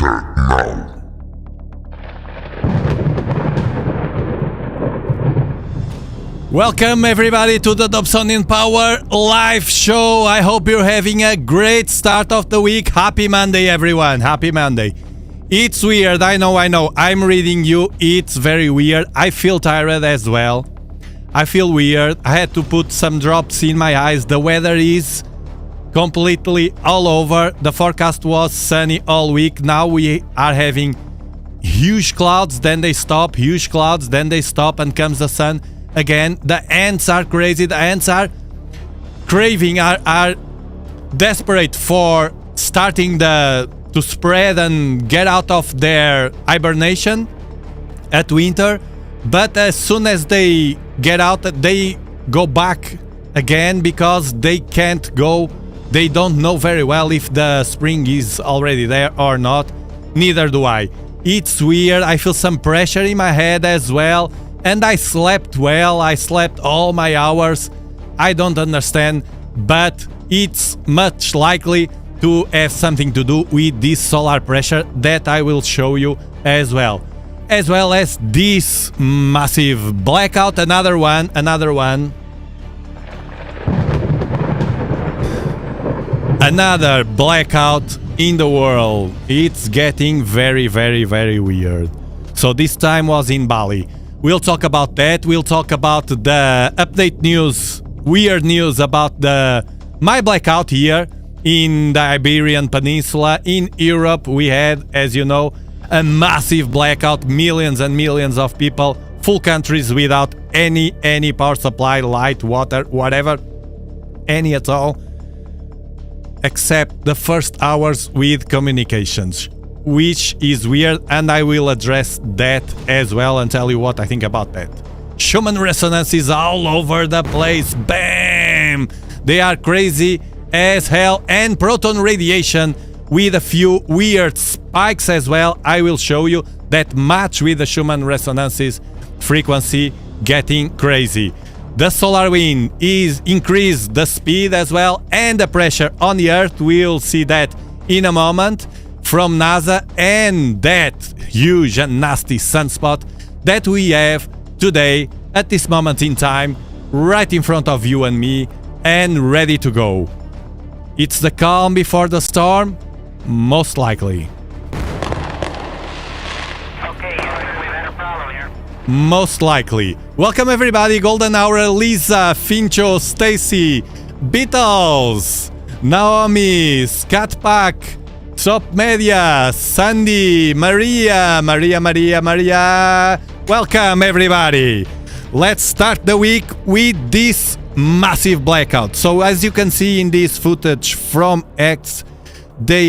Start now. Welcome everybody to the Dobsonian Power live show. I hope you're having a great start of the week. Happy Monday everyone. Happy Monday. It's weird. I know. I'm reading you. It's very weird. I feel tired as well. I feel weird. I had to put some drops in my eyes. The weather is completely all over. The forecast was sunny all week. Now we are having huge clouds, then they stop, huge clouds, then they stop, and comes the sun again. The ants are crazy. The ants are craving, are desperate for starting to spread and get out of their hibernation at winter. But as soon as they get out, they go back again because they can't go. They don't know very well if the spring is already there or not. Neither do I. It's weird. I feel some pressure in my head as well. And I slept well. I slept all my hours. I don't understand. But it's much likely to have something to do with this solar pressure that I will show you as well. As well as this massive blackout. Another one. Another blackout in the world. It's getting very, very, very weird. So this time was in Bali. We'll talk about that. We'll talk about the update news, weird news about my blackout here in the Iberian Peninsula. In Europe, we had, as you know, a massive blackout. Millions and millions of people, full countries without any power supply, light, water, whatever, any at all, except the first hours with communications, which is weird, and I will address that as well and tell you what I think about that. Schumann resonances all over the place. Bam! They are crazy as hell. And proton radiation with a few weird spikes as well. I will show you that match with the Schumann resonances frequency getting crazy. The solar wind is increased the speed as well, and the pressure on the Earth. We'll see that in a moment from NASA, and that huge and nasty sunspot that we have today at this moment in time, right in front of you and me, and ready to go. It's the calm before the storm, most likely. Most likely. Welcome everybody. Golden Hour, Lisa, Fincho, Stacy, Beatles, Naomi, Scat Pack, Top Media, Sandy, Maria. Welcome everybody. Let's start the week with this massive blackout. So as you can see in this footage from X, they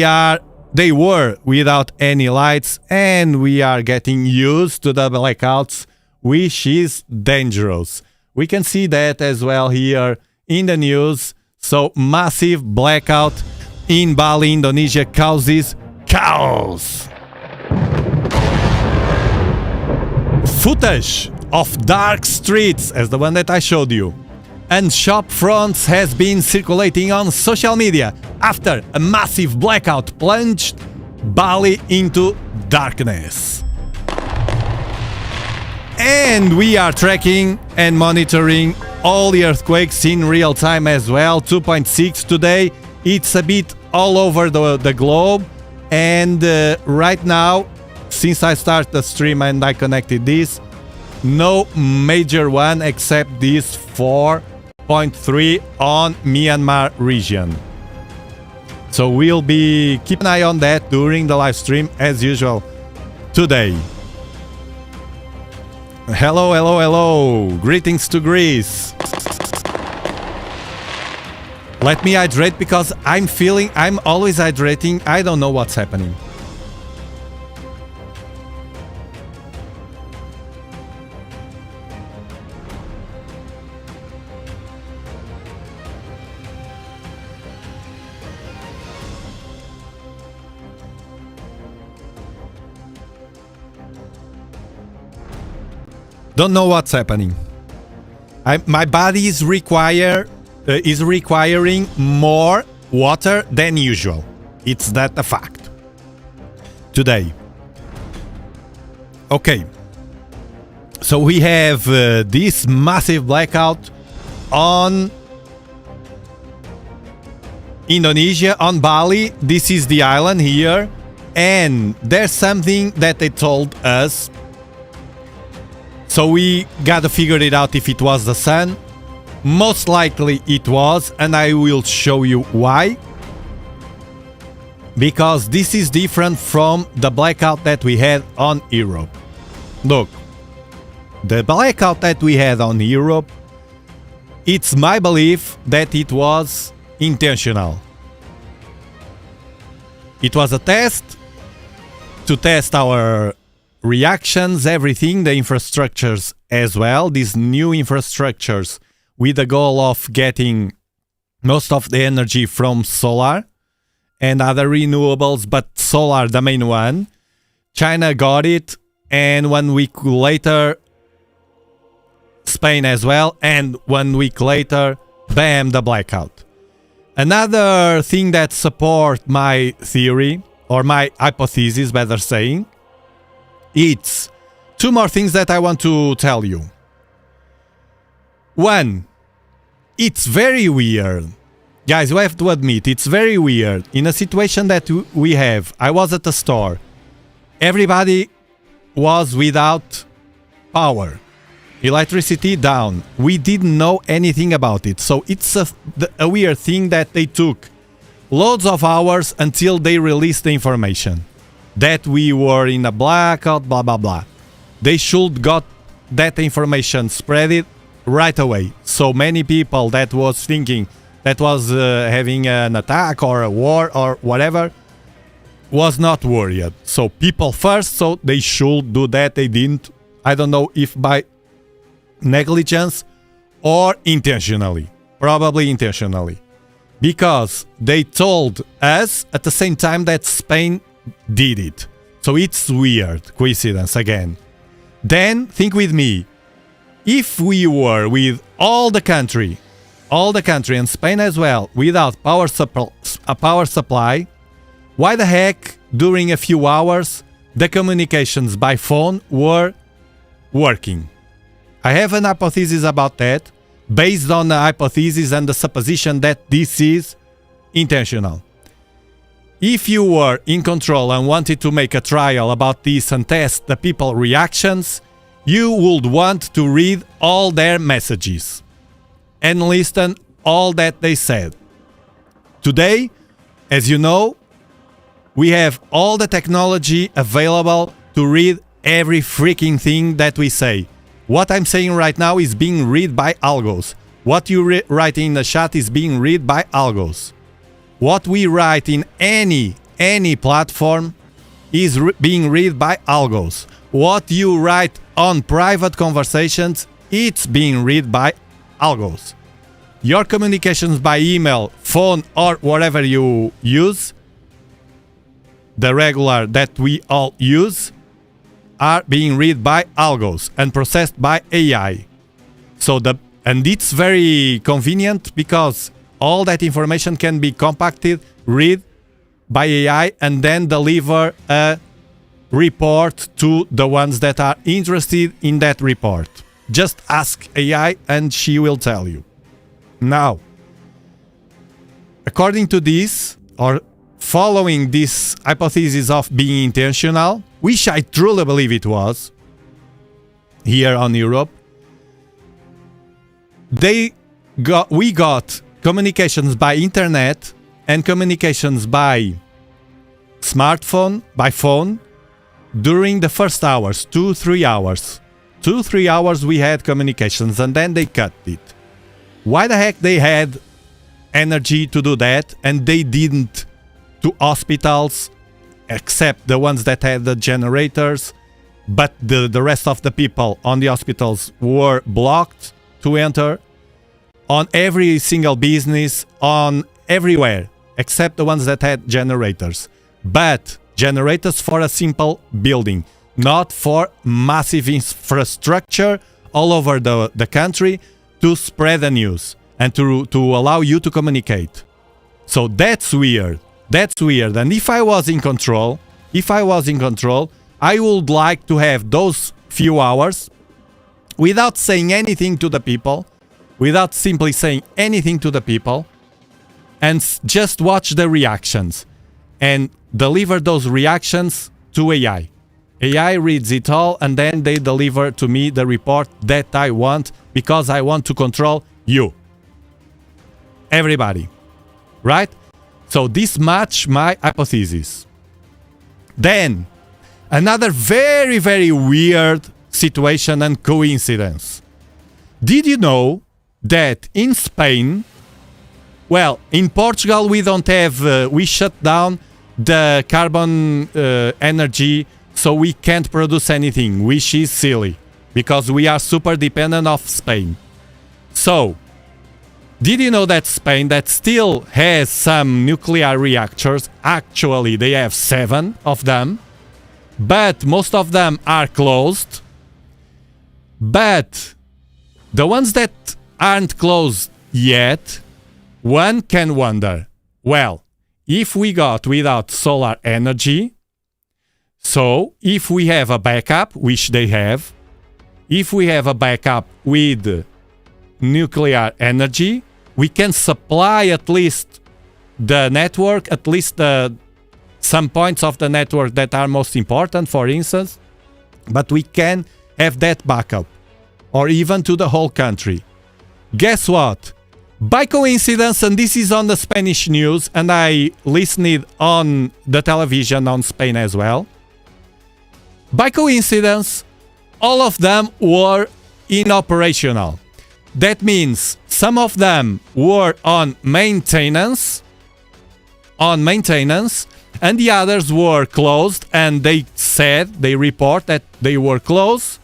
were without any lights, and we are getting used to the blackouts, which is dangerous. We can see that as well here in the news. So massive blackout in Bali, Indonesia causes chaos. Footage of dark streets as the one that I showed you and shop fronts has been circulating on social media after a massive blackout plunged Bali into darkness. And we are tracking and monitoring all the earthquakes in real time as well. 2.6 today. It's a bit all over the globe. And right now, since I started the stream and I connected this, no major one except this 4.3 on Myanmar region. So we'll be keep an eye on that during the live stream as usual today. Hello. Greetings to Greece. Let me hydrate because I'm always hydrating. I don't know what's happening. Don't know what's happening. My body is requiring more water than usual. It's that a fact. today. Okay, so we have this massive blackout on Indonesia, on Bali. This is the island here, and there's something that they told us. So we gotta figure it out if it was the sun. Most likely it was, and I will show you why. Because this is different from the blackout that we had on Europe. Look, the blackout that we had on Europe, it's my belief that it was intentional. It was a test to test our reactions, everything, the infrastructures as well, these new infrastructures with the goal of getting most of the energy from solar and other renewables, but solar the main one. China got it, and 1 week later Spain as well, and 1 week later, bam, the blackout. Another thing that support my theory, or my hypothesis better saying, it's two more things that I want to tell you. One, it's very weird. Guys, you have to admit, it's very weird. In a situation that we have, I was at a store. Everybody was without power. Electricity down. We didn't know anything about it. So it's a weird thing that they took loads of hours until they released the information that we were in a blackout, blah, blah, blah. They should got that information spread it right away. So many people that was thinking that was having an attack or a war or whatever was not worried. So people first, so they should do that. They didn't. I don't know if by negligence or intentionally. Probably intentionally. Because they told us at the same time that Spain did it. So it's weird. Coincidence again. Then think with me. If we were with all the country and Spain as well, without a power supply, why the heck during a few hours the communications by phone were working? I have an hypothesis about that, based on the hypothesis and the supposition that this is intentional. If you were in control and wanted to make a trial about this and test the people's reactions, you would want to read all their messages and listen all that they said. Today, as you know, we have all the technology available to read every freaking thing that we say. What I'm saying right now is being read by algos. What you write in the chat is being read by algos. What we write in any platform is being read by algos. What you write on private conversations, it's being read by algos. Your communications by email, phone, or whatever you use, the regular that we all use, are being read by algos and processed by AI. And it's very convenient because all that information can be compacted, read by AI, and then deliver a report to the ones that are interested in that report. Just ask AI and she will tell you. Now, according to this, or following this hypothesis of being intentional, which I truly believe it was, here on Europe, we got communications by internet and communications by smartphone, by phone, during the first hours, 2-3 hours. 2-3 hours we had communications, and then they cut it. Why the heck they had energy to do that and they didn't to hospitals, except the ones that had the generators, but the rest of the people on the hospitals were blocked to enter, on every single business, on everywhere, except the ones that had generators. But generators for a simple building, not for massive infrastructure all over the country to spread the news and to allow you to communicate. So that's weird. That's weird. And if I was in control, if I was in control, I would like to have those few hours without saying anything to the people, without simply saying anything to the people, and just watch the reactions and deliver those reactions to AI. AI reads it all and then they deliver to me the report that I want, because I want to control you. Everybody. Right? So this match my hypothesis. Then, another very, very weird situation and coincidence. Did you know that in Spain, well, in Portugal we don't have, we shut down the carbon energy, so we can't produce anything, which is silly, because we are super dependent of Spain. So, did you know that Spain, that still has some nuclear reactors, actually they have 7 of them, but most of them are closed. But the ones that aren't closed yet, one can wonder, well, if we got without solar energy, so if we have a backup, which they have, if we have a backup with nuclear energy, we can supply at least the network, at least some points of the network that are most important, for instance, but we can have that backup, or even to the whole country. Guess what? By coincidence, and this is on the Spanish news, and I listened on the television on Spain as well, by coincidence, all of them were inoperational. That means some of them were on maintenance, and the others were closed, and they report that they were closed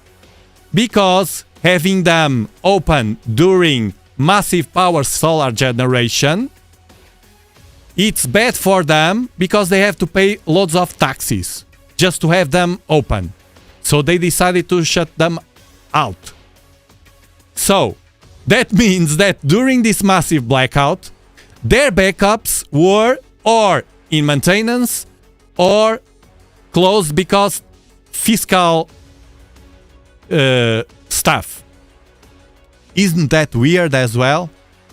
because having them open during massive power solar generation, it's bad for them because they have to pay loads of taxes just to have them open. So they decided to shut them out. So that means that during this massive blackout, their backups were or in maintenance or closed because fiscal stuff. Isn't that weird as well?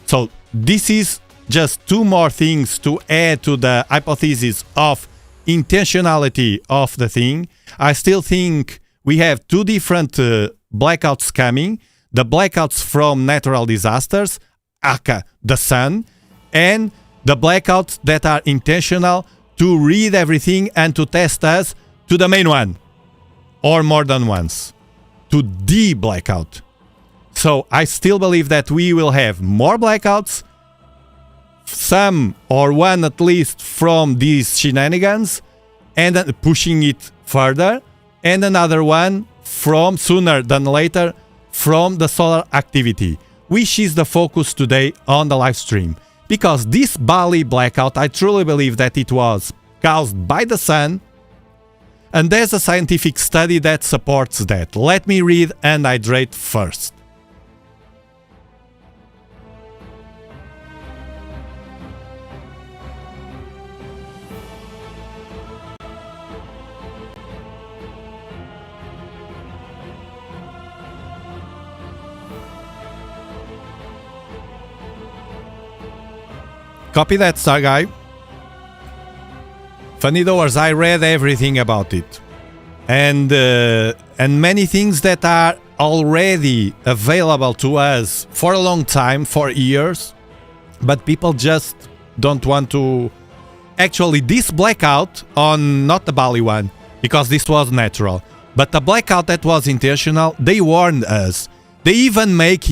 So this is just 2 more things to add to the hypothesis of intentionality of the thing. I still think we have 2 different blackouts coming. The blackouts from natural disasters, aka the sun, and the blackouts that are intentional to read everything and to test us to the main one, or more than once, to the blackout. So I still believe that we will have more blackouts, some or one at least from these shenanigans, and pushing it further, and another one from sooner than later from the solar activity, which is the focus today on the live stream. Because this Bali blackout, I truly believe that it was caused by the sun, and there's a scientific study that supports that. Let me read and hydrate first. Copy that, Star Guy. Funny doors, I read everything about it. And many things that are already available to us for a long time, for years, but people just don't want to. Actually, this blackout on, not the Bali one, because this was natural, but the blackout that was intentional, they warned us. They even made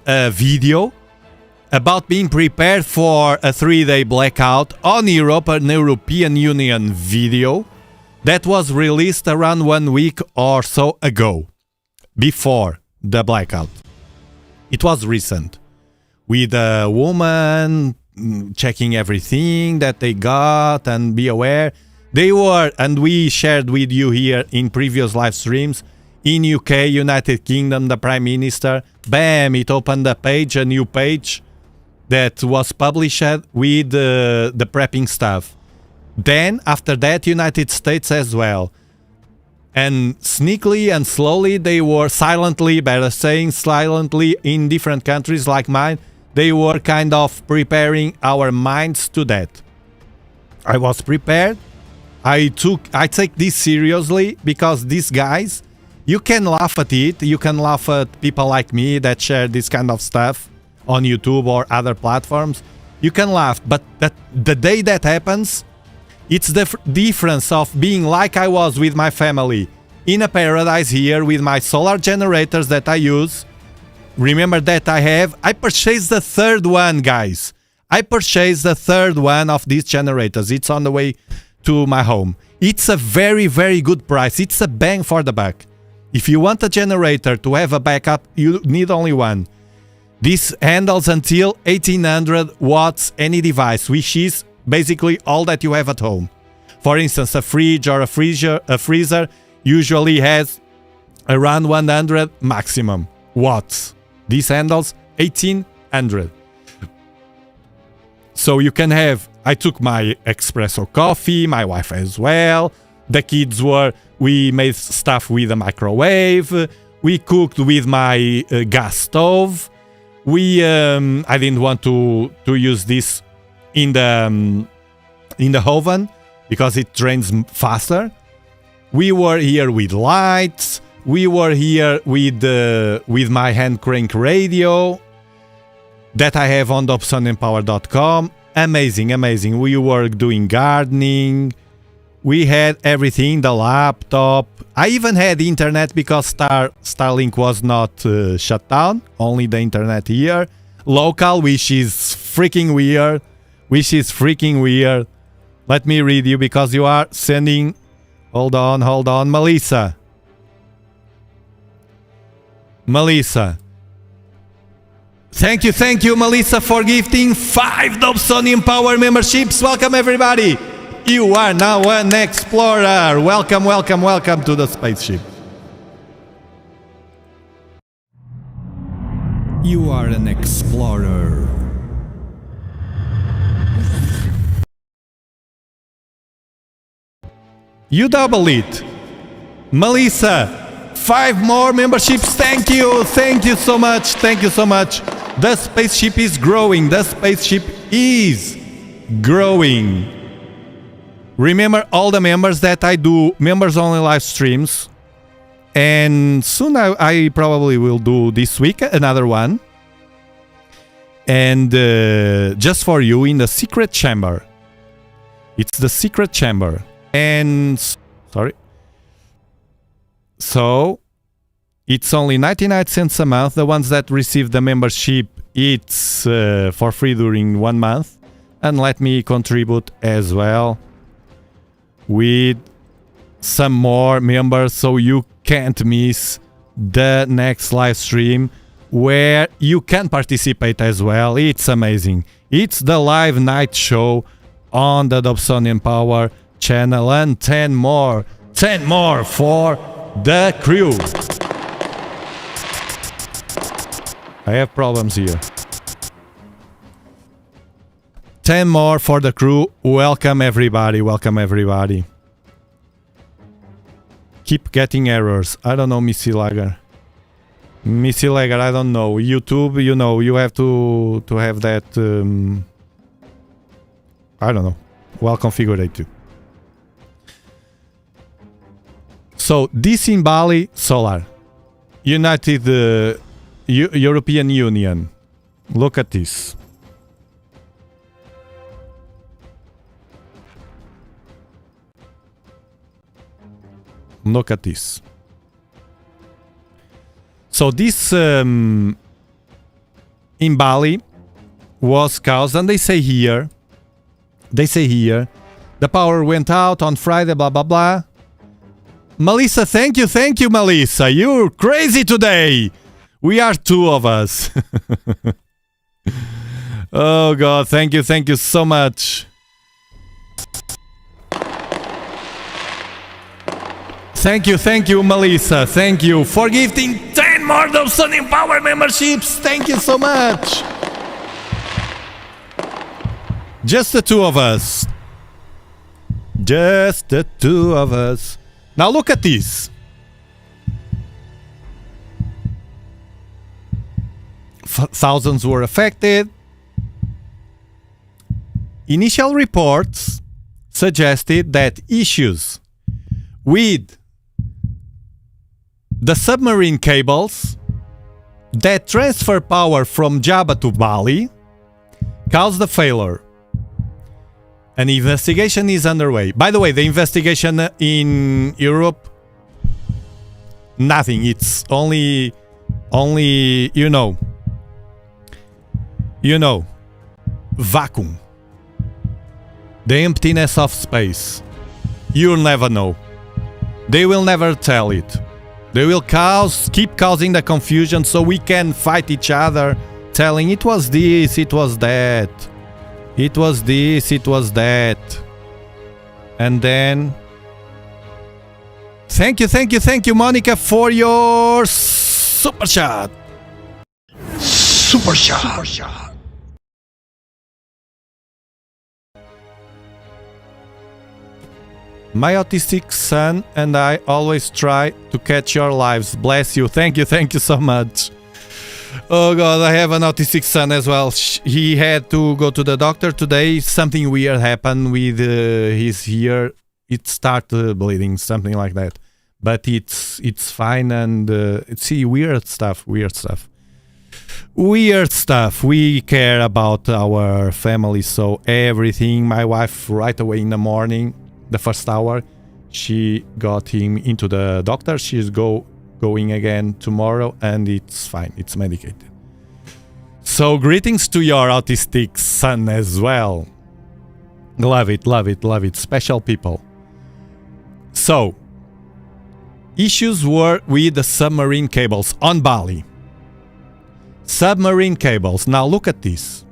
a video about being prepared for a 3-day blackout on Europe, an European Union video that was released around 1 week or so ago, before the blackout. It was recent, with a woman checking everything that they got and be aware. They were, and we shared with you here in previous live streams, in UK, United Kingdom, the Prime Minister, bam, it opened a new page, that was published with the prepping stuff. Then, after that, United States as well. And sneakily and slowly, they were silently, better saying, silently in different countries like mine, they were kind of preparing our minds to that. I was prepared. I take this seriously because these guys, you can laugh at it. You can laugh at people like me that share this kind of stuff on YouTube or other platforms. You can laugh, but the day that happens, it's the difference of being like I was with my family in a paradise here with my solar generators that I use. Remember that I purchased the third one, guys. I purchased the third one of these generators. It's on the way to my home. It's a very, very good price. It's a bang for the buck. If you want a generator to have a backup, you need only one. This handles until 1800 watts any device, which is basically all that you have at home. For instance, a fridge or a freezer usually has around 100 maximum watts. This handles 1800. So you can have, I took my espresso coffee, my wife as well. The kids we made stuff with a microwave. We cooked with my gas stove. I didn't want to use this in the oven because it drains faster. We were here with lights. We were here with my hand crank radio that I have on Dobsonianpower.com. Amazing, amazing. We were doing gardening. We had everything, the laptop. I even had internet because Starlink was not shut down. Only the internet here. Local, which is freaking weird. Let me read you because you are sending... Hold on, Melissa. Thank you, Melissa, for gifting 5 Dobsonian Power memberships. Welcome, everybody. You are now an explorer. Welcome to the spaceship. You are an explorer. You double it. Melissa, 5 more memberships. Thank you so much. The spaceship is growing. Remember all the members that I do members only live streams, and soon I probably will do this week another one, and just for you in the secret chamber. It's the secret chamber. And sorry. So it's only 99 cents a month. The ones that receive the membership, it's for free during 1 month. And let me contribute as well with some more members so you can't miss the next live stream where you can participate as well. It's amazing. It's the live night show on the Dobsonian Power channel, and 10 more for the crew. I have problems here. 10 more for the crew. Welcome everybody. Keep getting errors. I don't know, Missy Lager, I don't know. YouTube, you know, you have to have that I don't know, well configured too. So this in Bali, solar, United European Union. Look at this. Look at this. So this in Bali was caused, and they say here, the power went out on Friday, blah, blah, blah. Melissa, thank you, Melissa. You're crazy today. We are 2 of us. Oh, God. Thank you so much. Thank you, Melissa. Thank you for gifting 10 more Dobsonian Power memberships. Thank you so much. Just the 2 of us. Just the two of us. Now look at this. Thousands were affected. Initial reports suggested that issues with the submarine cables that transfer power from Java to Bali caused the failure. An investigation is underway. By the way, the investigation in Europe, nothing. It's only, you know, vacuum. The emptiness of space. You'll never know. They will never tell it. They will keep causing the confusion so we can fight each other, telling it was this, it was that. It was this, it was that. And then... Thank you, Monica, for your super chat. Super chat. My autistic son and I always try to catch your lives. Bless you. Thank you so much. Oh God, I have an autistic son as well. He had to go to the doctor today. Something weird happened with his ear. It started bleeding, something like that. But it's fine, and see, weird stuff. We care about our family, so everything. My wife right away in the morning, the first hour, she got him into the doctor. She's going again tomorrow, and it's fine. It's medicated. So greetings to your autistic son as well. Love it. Special people. So, issues were with the submarine cables on Bali. Submarine cables. Now look at this.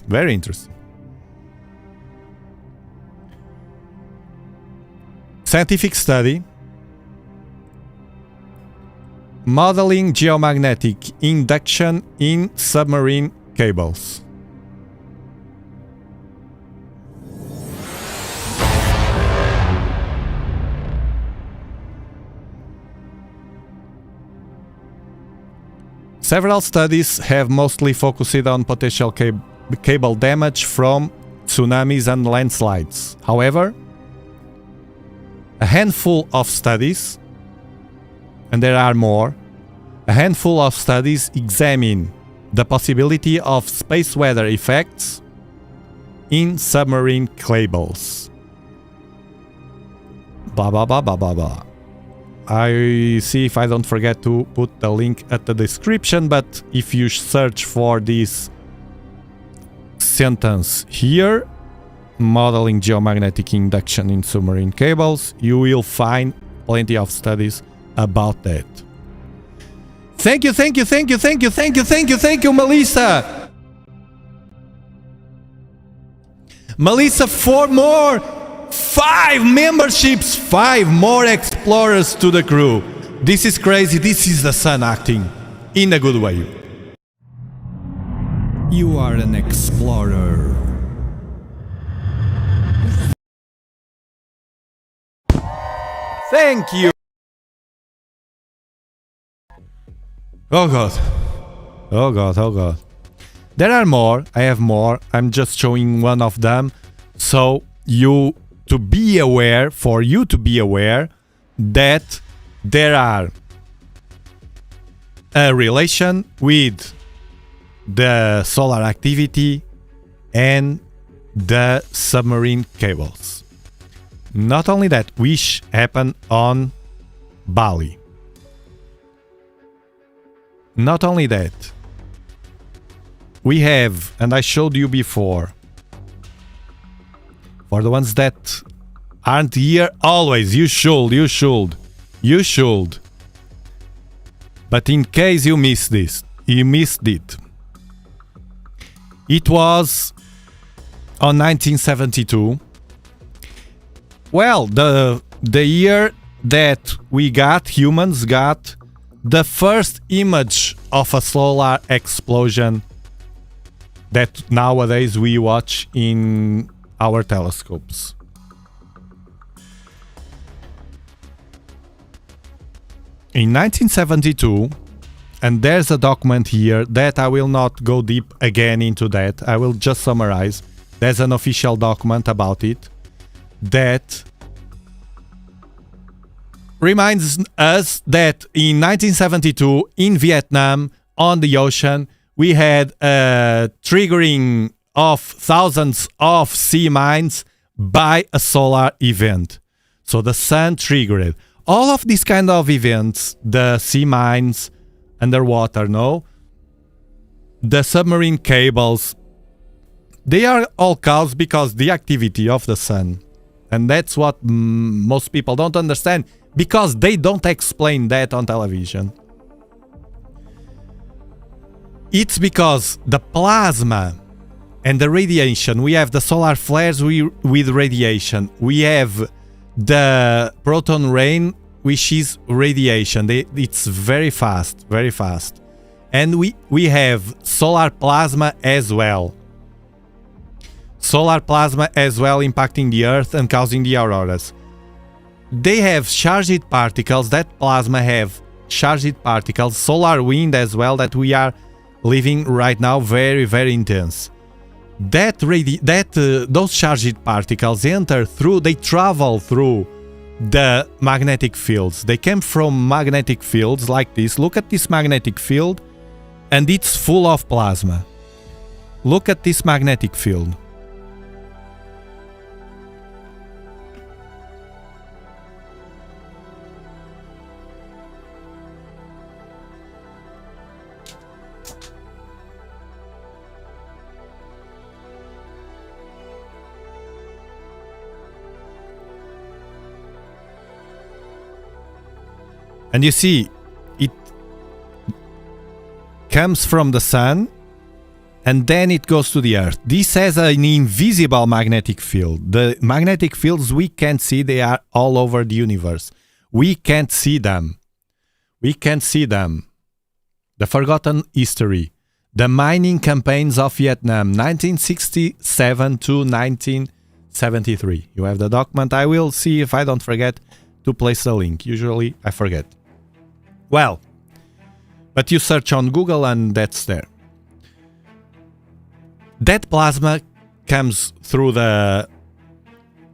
Very interesting. Scientific study. Modeling geomagnetic induction in submarine cables. Several studies have mostly focused on potential cable damage from tsunamis and landslides. However, a handful of studies, and there are more, a handful of studies examine the possibility of space weather effects in submarine cables. Blah blah blah blah blah blah. I see if I don't forget to put the link at the description, but if you search for this sentence here, modeling geomagnetic induction in submarine cables, you will find plenty of studies about that. Thank you, Melissa! Melissa, 4 more! 5 memberships! 5 more explorers to the crew! This is crazy, this is the sun acting. In a good way. You are an explorer. Thank you! Oh God. There are more. I have more. I'm just showing one of them. So you to be aware that there are a relation with the solar activity and the submarine cables. Not only that, which happened on Bali. Not only that, we have, and I showed you before, for the ones that aren't here always, you should. But in case you missed it. It was on 1972. Well, the year that humans got the first image of a solar explosion that nowadays we watch in our telescopes. In 1972, and there's a document here that I will not go deep again into that, I will just summarize. There's an official document about it that reminds us that in 1972 in Vietnam on the ocean we had a triggering of thousands of sea mines by a solar event. So the sun triggered all of these kind of events, the sea mines underwater, the submarine cables, they are all caused because the activity of the sun. And that's what most people don't understand, because they don't explain that on television. It's because the plasma and the radiation, we have the solar flares with radiation, we have the proton rain, which is radiation. It's very fast, very fast. And we have solar plasma as well. Solar plasma as well impacting the Earth and causing the auroras. They have charged particles, that plasma have charged particles, solar wind as well, that we are living right now, very, very intense. Those charged particles enter through, they travel through the magnetic fields. They came from magnetic fields like this. Look at this magnetic field, and it's full of plasma. Look at this magnetic field. And you see, it comes from the sun and then it goes to the Earth. This has an invisible magnetic field. The magnetic fields we can't see, they are all over the universe. We can't see them. We can't see them. The forgotten history. The mining campaigns of Vietnam, 1967 to 1973. You have the document. I will see if I don't forget to place the link. Usually I forget. Well, but you search on Google and that's there. That plasma comes through the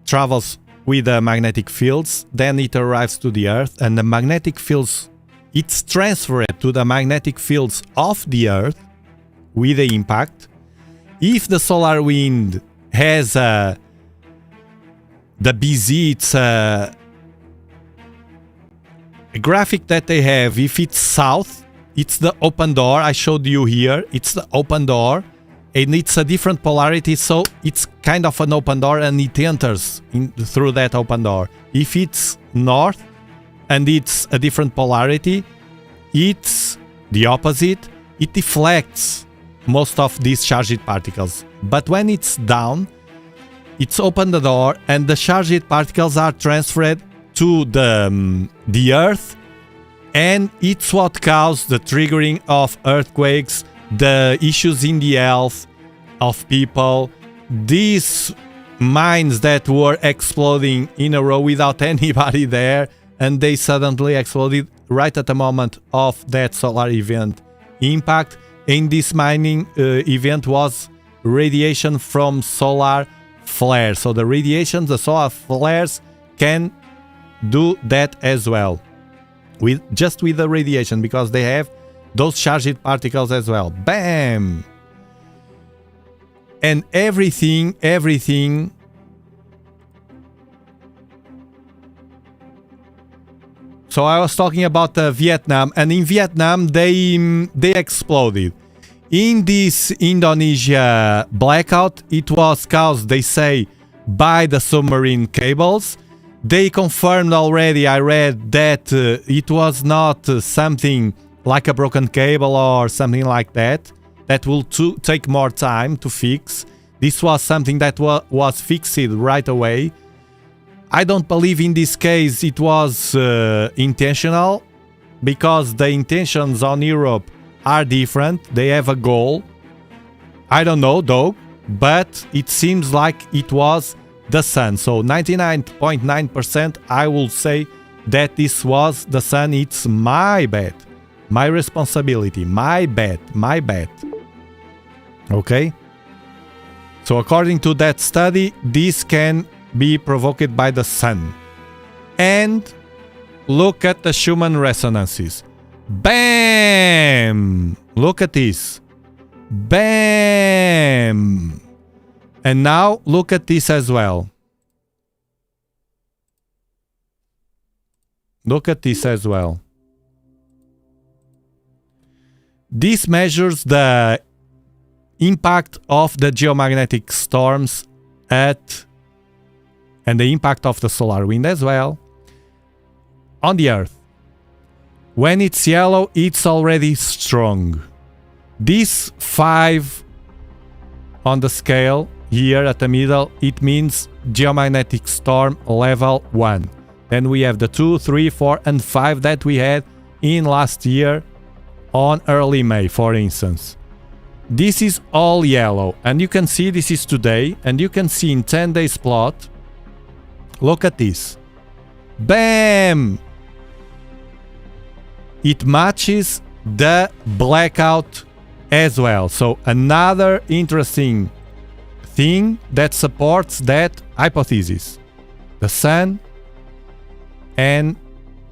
travels with the magnetic fields, then it arrives to the Earth, and the magnetic fields, it's transferred to the magnetic fields of the Earth with the impact. If the solar wind has the BZ, it's a graphic that they have. If it's south, it's the open door. I showed you here. It's the open door, and it's a different polarity, so it's kind of an open door, and it enters through that open door. If it's north and it's a different polarity, it's the opposite. It deflects most of these charged particles. But when it's down, it's open the door, and the charged particles are transferred to the Earth, and it's what caused the triggering of earthquakes, the issues in the health of people, these mines that were exploding in a row without anybody there, and they suddenly exploded right at the moment of that solar event impact. In this mining event was radiation from solar flares. So the radiation, the solar flares can do that as well, with the radiation, because they have those charged particles as well. Bam! And everything. So I was talking about Vietnam, and in Vietnam they exploded. In this Indonesia blackout, it was caused, they say, by the submarine cables. They confirmed already, I read, that it was not something like a broken cable or something like that. That will take more time to fix. This was something that was fixed right away. I don't believe in this case it was intentional, because the intentions on Europe are different. They have a goal. I don't know though, but it seems like it was the sun. So 99.9% I will say that this was the sun. It's my bad, my responsibility, my bad. Okay? So according to that study, this can be provoked by the sun. And look at the Schumann resonances. Bam! Look at this. Bam! And now look at this as well. Look at this as well. This measures the impact of the geomagnetic storms and the impact of the solar wind as well on the Earth. When it's yellow, it's already strong. This 5 on the scale here at the middle, it means geomagnetic storm level 1. Then we have the 2, 3, 4 and 5 that we had in last year on early May, for instance. This is all yellow, and you can see this is today, and you can see in 10 days plot. Look at this. Bam! It matches the blackout as well. So another interesting thing that supports that hypothesis. The sun and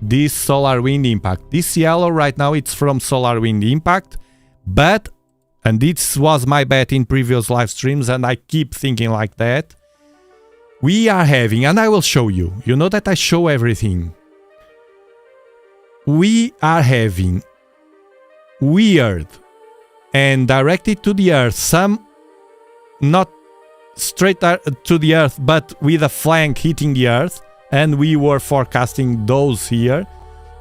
this solar wind impact. This yellow right now, it's from solar wind impact, but, and this was my bet in previous live streams, and I keep thinking like that, we are having, and I will show you, you know that I show everything. We are having weird and directed to the earth, some not straight to the earth, but with a flank hitting the earth, and we were forecasting those here,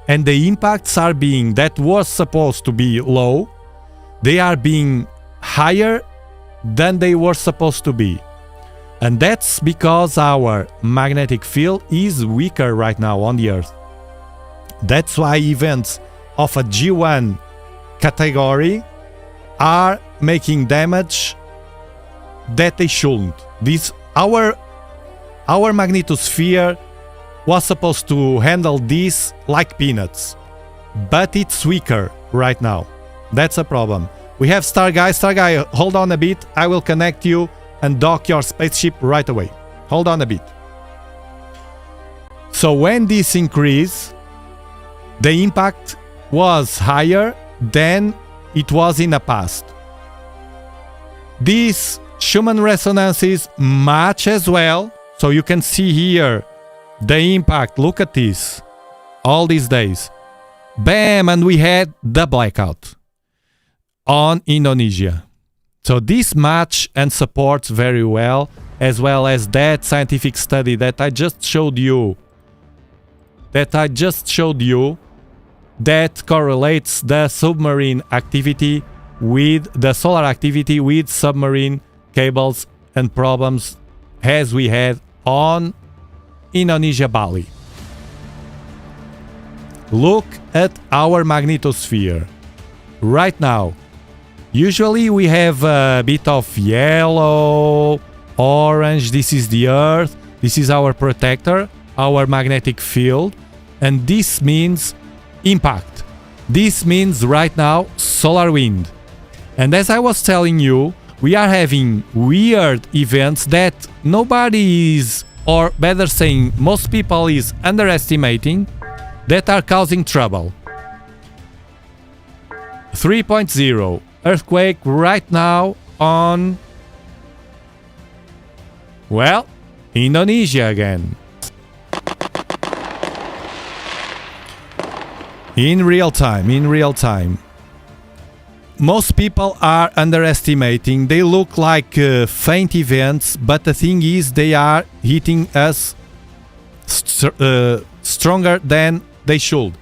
and the impacts are being, that was supposed to be low, they are being higher than they were supposed to be. And that's because our magnetic field is weaker right now on the Earth. That's why events of a G1 category are making damage that they shouldn't. This our magnetosphere was supposed to handle this like peanuts, but it's weaker right now. That's a problem. We have Starguy. Starguy, hold on a bit. I will connect you and dock your spaceship right away. Hold on a bit. So when this increase, the impact was higher than it was in the past. These Schumann resonances match as well. So you can see here the impact. Look at this. All these days. Bam! And we had the blackout on Indonesia. So this match and supports very well as that scientific study that I just showed you. That correlates the submarine activity with the solar activity with submarine cables and problems as we had on Indonesia, Bali. Look at our magnetosphere right now. Usually we have a bit of yellow, orange. This is the Earth. This is our protector, our magnetic field. And this means impact. This means right now solar wind. And as I was telling you, we are having weird events that nobody is, or better saying, most people is underestimating, that are causing trouble. 3.0 earthquake right now on, well, Indonesia again. In real time. Most people are underestimating. They look like faint events, but the thing is they are hitting us stronger than they should.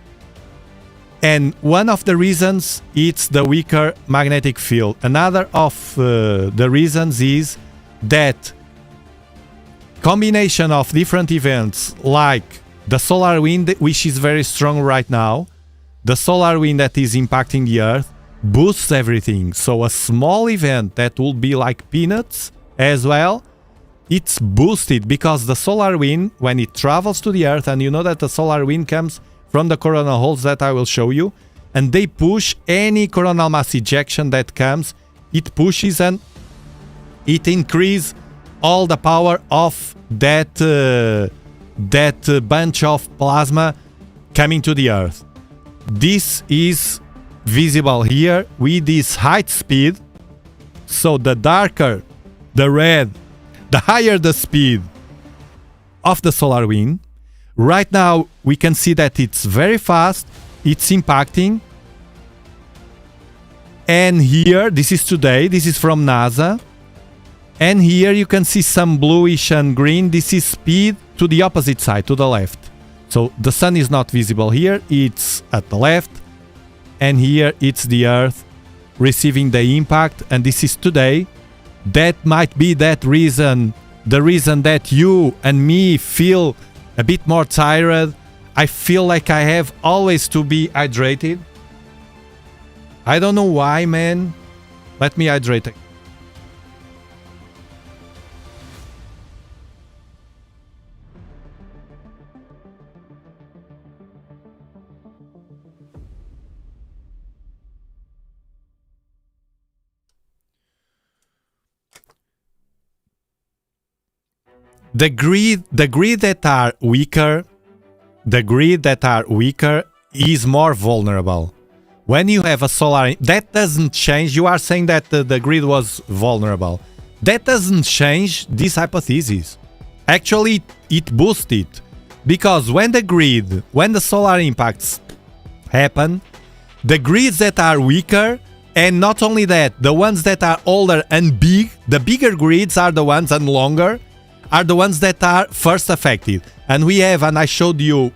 And one of the reasons it's the weaker magnetic field. Another of the reasons is that combination of different events like the solar wind, which is very strong right now, the solar wind that is impacting the Earth, boosts everything. So a small event that will be like peanuts as well, it's boosted because the solar wind, when it travels to the Earth, and you know that the solar wind comes from the coronal holes that I will show you, and they push any coronal mass ejection that comes, it pushes and it increases all the power of that bunch of plasma coming to the Earth. This is visible here with this height speed. So the darker the red, the higher the speed of the solar wind. Right now we can see that it's very fast, it's impacting. And here, this is today, this is from NASA. And here you can see some bluish and green. This is speed to the opposite side, to the left. So the sun is not visible here, it's at the left. And here it's the Earth receiving the impact, and this is today. That might be that reason, the reason that you and me feel a bit more tired. I feel like I have always to be hydrated. I don't know why, man. Let me hydrate. The grid that are weaker, is more vulnerable. When you have a solar, that doesn't change. You are saying that the grid was vulnerable. That doesn't change this hypothesis. Actually, it boosts it. Because when the solar impacts happen, the grids that are weaker, and not only that, the ones that are older and big, the bigger grids are the ones and longer, are the ones that are first affected. And we have, and I showed you,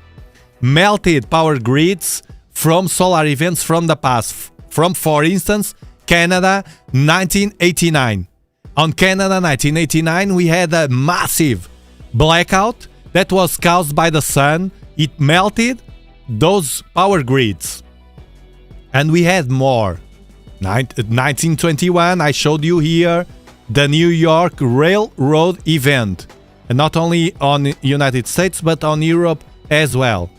melted power grids from solar events from the past. From, for instance, Canada 1989. On Canada 1989, we had a massive blackout that was caused by the sun. It melted those power grids. And we had more. 1921, I showed you here, the New York Railroad event. And not only on the United States, but on Europe as well.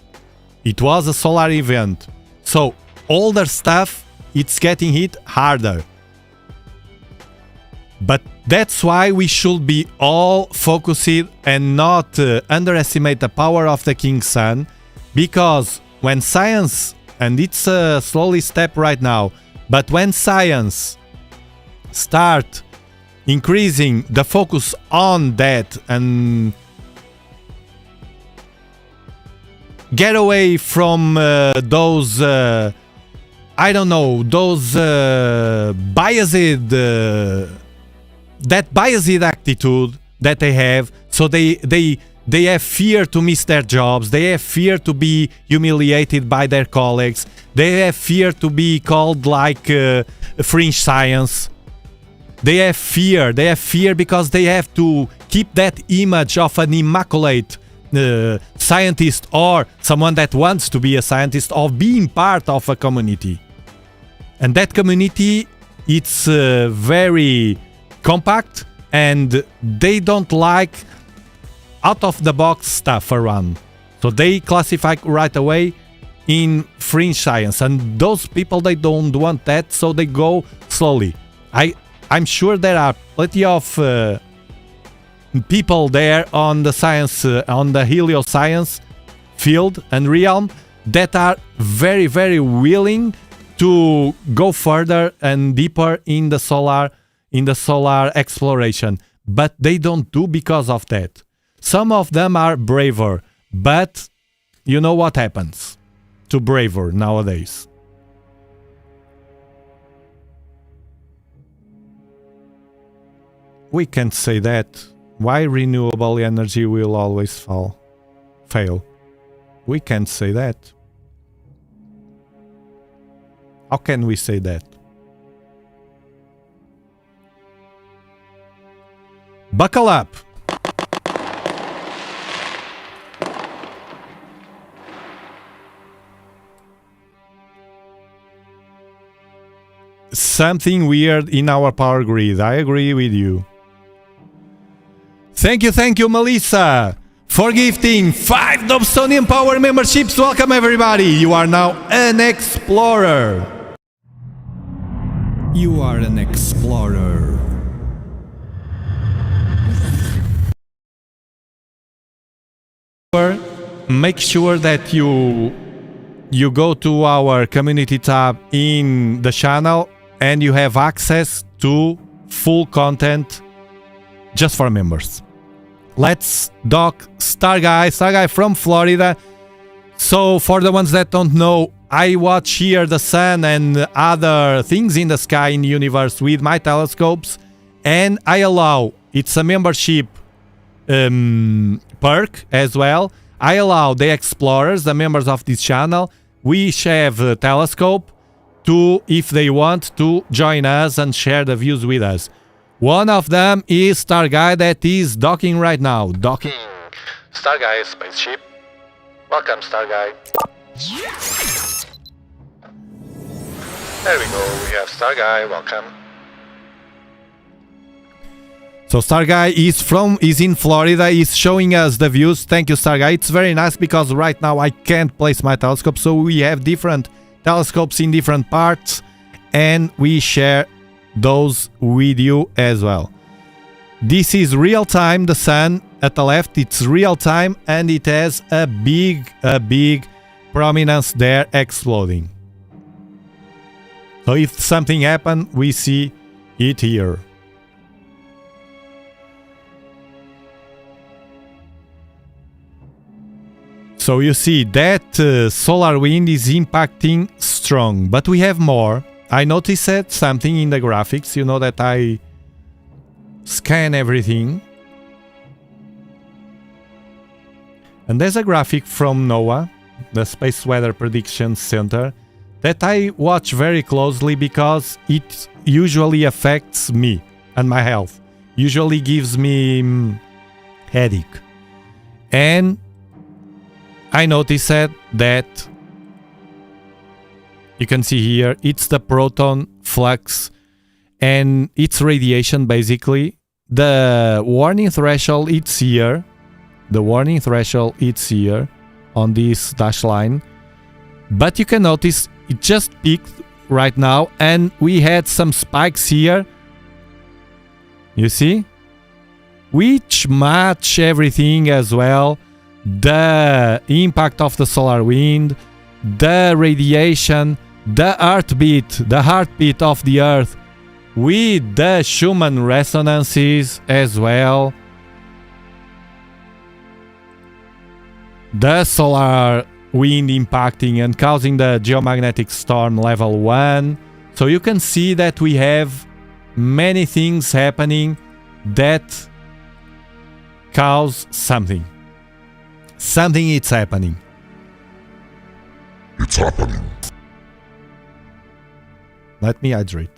It was a solar event. So, older stuff, it's getting hit harder. But that's why we should be all focused and not underestimate the power of the King Sun. Because when science, and it's a slowly step right now, but when science start increasing the focus on that and get away from those, I don't know, those biased, that biased attitude that they have. So they have fear to miss their jobs. They have fear to be humiliated by their colleagues. They have fear to be called like fringe science. They have fear because they have to keep that image of an immaculate scientist, or someone that wants to be a scientist, of being part of a community. And that community, it's very compact, and they don't like out-of-the-box stuff around. So they classify right away in fringe science. And those people, they don't want that, so they go slowly. I'm sure there are plenty of people there on the science, on the helioscience field and realm, that are very, very willing to go further and deeper in the solar exploration. But they don't do because of that. Some of them are braver, but you know what happens to braver nowadays. We can't say that. Why renewable energy will always fail? We can't say that. How can we say that? Buckle up! something weird in our power grid. I agree with you. Thank you, Melissa, for gifting 5 Dobsonian Power memberships. Welcome, everybody. You are now an explorer. You are an explorer. Make sure that you go to our community tab in the channel and you have access to full content just for members. Let's dock Starguy from Florida. So for the ones that don't know, I watch here the sun and other things in the sky in the universe with my telescopes, and I allow, it's a membership perk as well. I allow the explorers, the members of this channel, we have a telescope to, if they want to join us and share the views with us. One of them is Starguy that is docking right now. Docking. Starguy spaceship. Welcome, Starguy. There we go, we have Starguy, welcome. So Starguy is in Florida, is showing us the views. Thank you, Starguy. It's very nice because right now I can't place my telescope, so we have different telescopes in different parts and we share those with you as well. This is real time, the sun at the left, it's real time and it has a big prominence there exploding. So if something happened, we see it here. So you see that solar wind is impacting strong, but we have more. I noticed something in the graphics, you know that I scan everything. And there's a graphic from NOAA, the Space Weather Prediction Center, that I watch very closely because it usually affects me and my health. Usually gives me headache. And I noticed that you can see here, it's the proton flux and its radiation basically. The warning threshold, it's here. The warning threshold, it's here on this dash line. But you can notice it just peaked right now and we had some spikes here. You see? Which match everything as well. The impact of the solar wind, the radiation, the heartbeat of the Earth with the Schumann resonances as well. The solar wind impacting and causing the geomagnetic storm level 1. So you can see that we have many things happening that cause something. Something is happening. It's happening. Let me hydrate.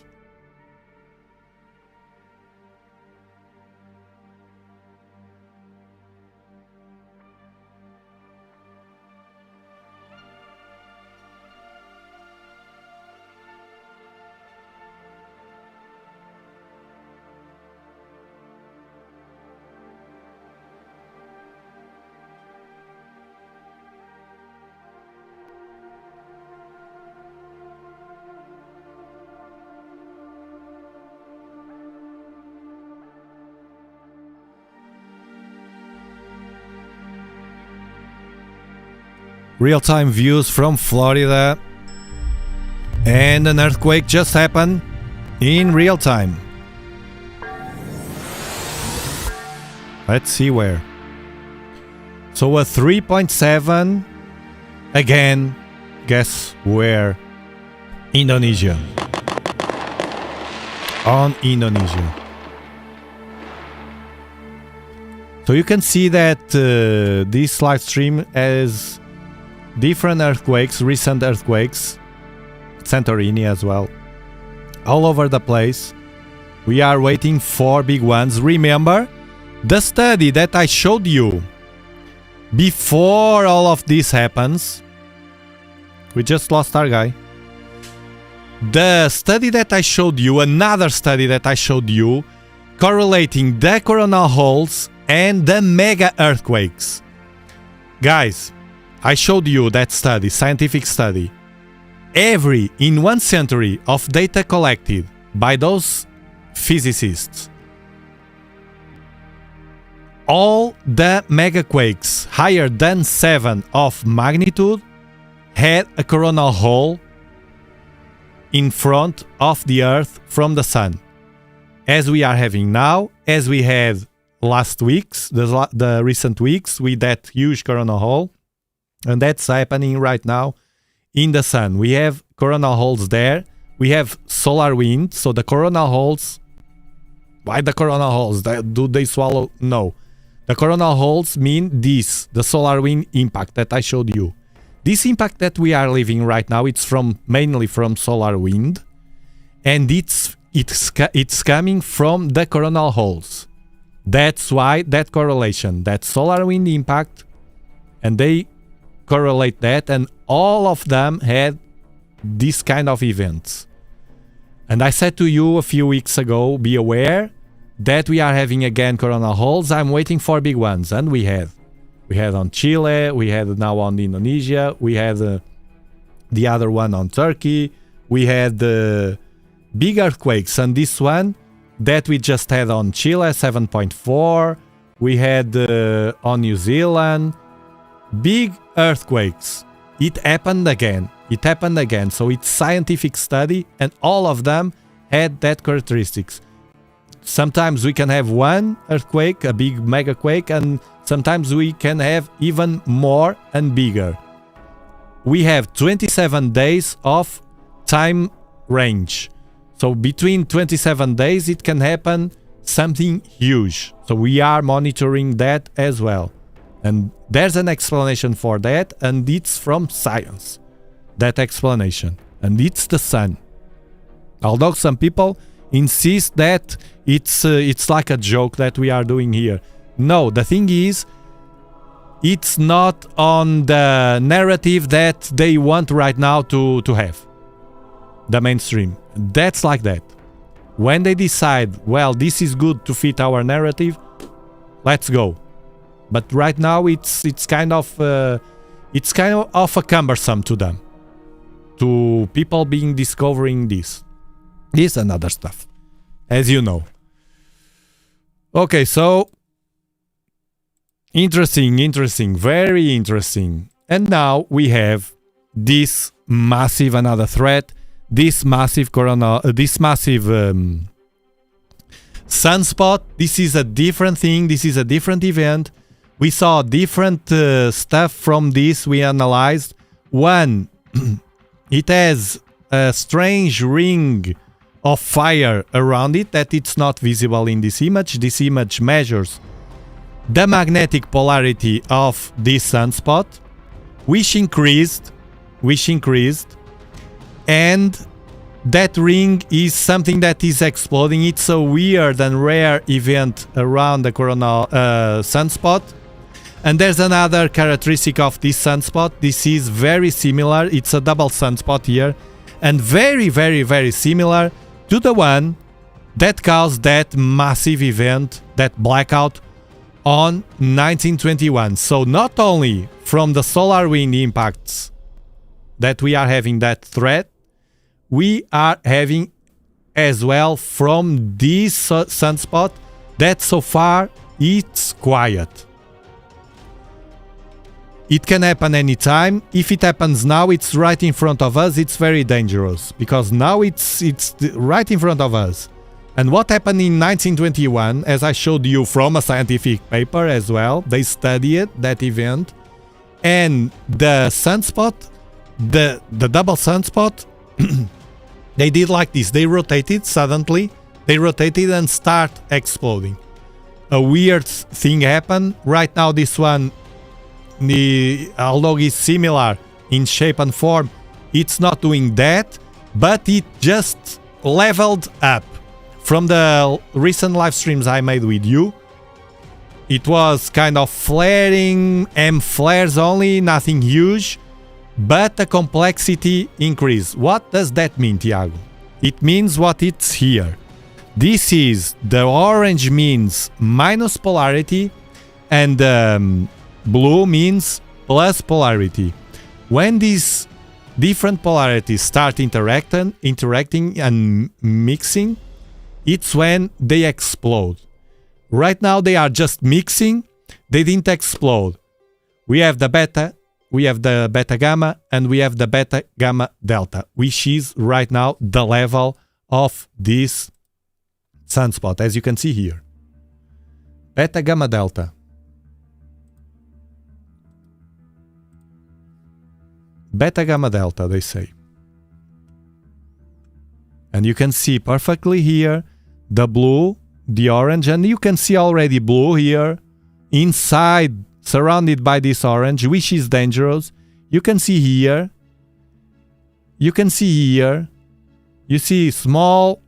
Real-time views from Florida, and an earthquake just happened in real time. Let's see where. So a 3.7 again, guess where? Indonesia. On Indonesia. So you can see that this live stream has different earthquakes, recent earthquakes, Santorini as well, all over the place. We are waiting for big ones. Remember the study that I showed you before all of this happens? We just lost our guy. the study that I showed you, another study that I showed you, correlating the coronal holes and the mega earthquakes. Guys, I showed you that study, scientific study. In 1 century of data collected by those physicists, all the megaquakes higher than 7 of magnitude had a coronal hole in front of the Earth from the Sun. As we are having now, as we had last weeks, the recent weeks with that huge coronal hole, and that's happening right now in the Sun. We have coronal holes there. We have solar wind, so the coronal holes. Why the coronal holes? Do they swallow? No. The coronal holes mean this, the solar wind impact that I showed you. This impact that we are living right now, it's mainly from solar wind, and it's coming from the coronal holes. That's why that correlation, that solar wind impact, and they correlate that, and all of them had this kind of events. And I said to you a few weeks ago, be aware that we are having again coronal holes. I'm waiting for big ones, and we had on Chile, we had now on Indonesia, we had the other one on Turkey, we had the big earthquakes, and this one that we just had on Chile, 7.4, we had on New Zealand, big earthquakes. It happened again, so it's scientific study, and all of them had that characteristics. Sometimes we can have one earthquake, a big mega quake, and sometimes we can have even more and bigger. We have 27 days of time range. So between 27 days it can happen something huge. So we are monitoring that as well. And there's an explanation for that, and it's from science. That explanation. And it's the Sun. Although some people insist that it's like a joke that we are doing here. No, the thing is, it's not on the narrative that they want right now to have. The mainstream. That's like that. When they decide, well, this is good to fit our narrative, let's go. But right now it's kind of a cumbersome to them. To people being discovering this and other stuff, as you know. Okay, so interesting, very interesting. And now we have this massive another threat, this massive sunspot. This is a different thing. This is a different event. We saw different stuff from this. We analyzed. One, it has a strange ring of fire around it that it's not visible in this image. This image measures the magnetic polarity of this sunspot, which increased, and that ring is something that is exploding. It's a weird and rare event around the coronal sunspot. And there's another characteristic of this sunspot. This is very similar. It's a double sunspot here, and very similar to the one that caused that massive event, that blackout, on 1921. So not only from the solar wind impacts that we are having that threat, we are having as well from this sunspot that so far it's quiet. It can happen anytime. If it happens now, it's right in front of us. It's very dangerous because now it's right in front of us. And what happened in 1921, as I showed you from a scientific paper as well, they studied that event, and the sunspot, the double sunspot, they did like this. They rotated suddenly. They rotated and start exploding. A weird thing happened. Right now, this one, although it's similar in shape and form, it's not doing that, but it just leveled up. From the recent live streams I made with you, it was kind of flaring, M flares only, nothing huge, but the complexity increase. What does that mean, Tiago? It means what it's here. This is the orange means minus polarity, and blue means plus polarity. When these different polarities start interacting and mixing, it's when they explode. Right now they are just mixing, they didn't explode. We have the beta, we have the beta gamma, and we have the beta gamma delta, which is right now the level of this sunspot, as you can see here. Beta gamma delta. Beta gamma delta, they say. And you can see perfectly here the blue, the orange, and you can see already blue here inside, surrounded by this orange, which is dangerous. You can see here, you can see here, you see small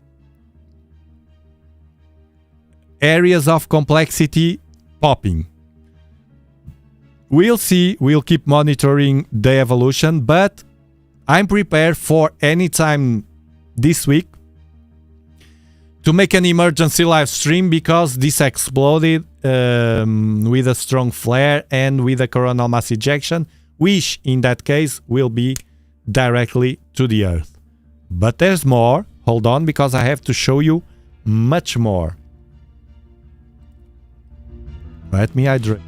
areas of complexity popping. We'll see, we'll keep monitoring the evolution, but I'm prepared for any time this week to make an emergency live stream, because this exploded with a strong flare and with a coronal mass ejection, which in that case will be directly to the Earth. But there's more. Hold on, because I have to show you much more. Let me hydrate.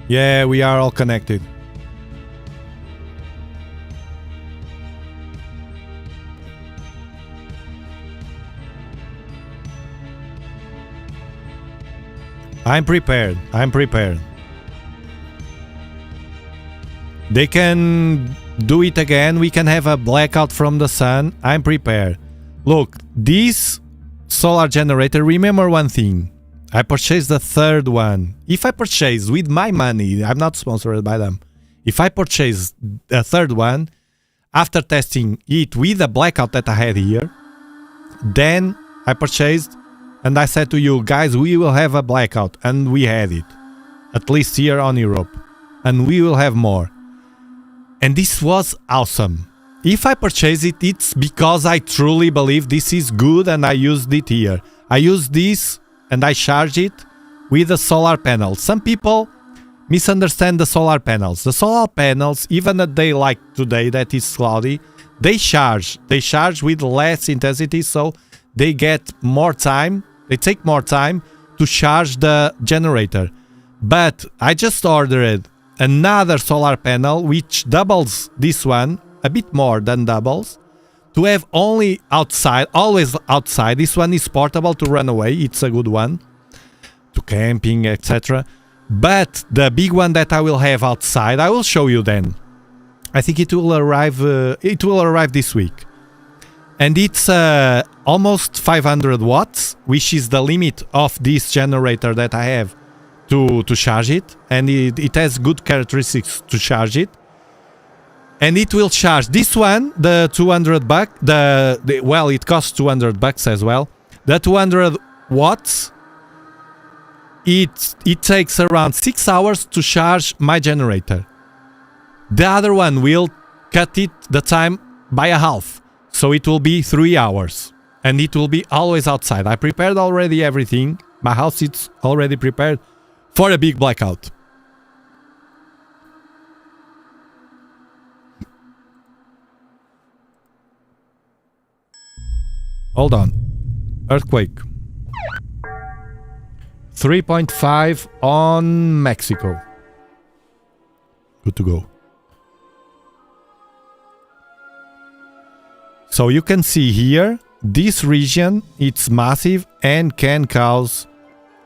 Yeah, we are all connected. I'm prepared. I'm prepared. They can do it again. We can have a blackout from the sun. I'm prepared. Look, this solar generator, remember one thing. I purchased the third one. If I purchase with my money, I'm not sponsored by them. If I purchase the third one, after testing it with the blackout that I had here, then I purchased and I said to you guys, we will have a blackout, and we had it, at least here on Europe, and we will have more. And this was awesome. If I purchase it, it's because I truly believe this is good and I used it here. I use this and I charge it with a solar panel. Some people misunderstand the solar panels. The solar panels, even a day like today that is cloudy, they charge with less intensity, so they get more time. They take more time to charge the generator. But I just ordered another solar panel which doubles this one, a bit more than doubles, to have only outside, always outside. This one is portable to run away. It's a good one to camping, etc. But the big one that I will have outside, I will show you then. I think it will arrive. It will arrive this week, and it's almost 500 watts, which is the limit of this generator that I have to charge it, and it has good characteristics to charge it. And it will charge this one, the 200 bucks. Well, it costs 200 bucks as well. The 200 watts. It takes around 6 hours to charge my generator. The other one will cut it the time by a half, so it will be 3 hours, and it will be always outside. I prepared already everything. My house is already prepared for a big blackout. Hold on. Earthquake. 3.5 on Mexico. Good to go. So you can see here, this region, it's massive and can cause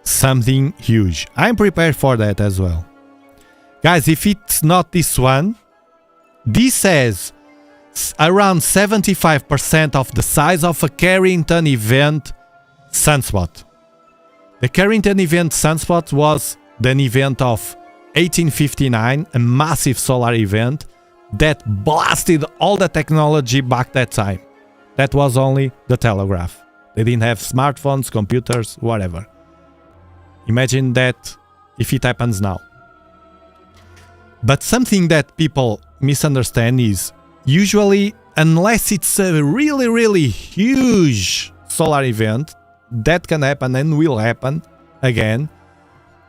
something huge. I'm prepared for that as well. Guys, if it's not this one, this has around 75% of the size of a Carrington event sunspot. The Carrington event sunspot was an event of 1859, a massive solar event that blasted all the technology back that time. That was only the telegraph. They didn't have smartphones, computers, whatever. Imagine that if it happens now. But something that people misunderstand is usually, unless it's a really, really huge solar event, that can happen and will happen again.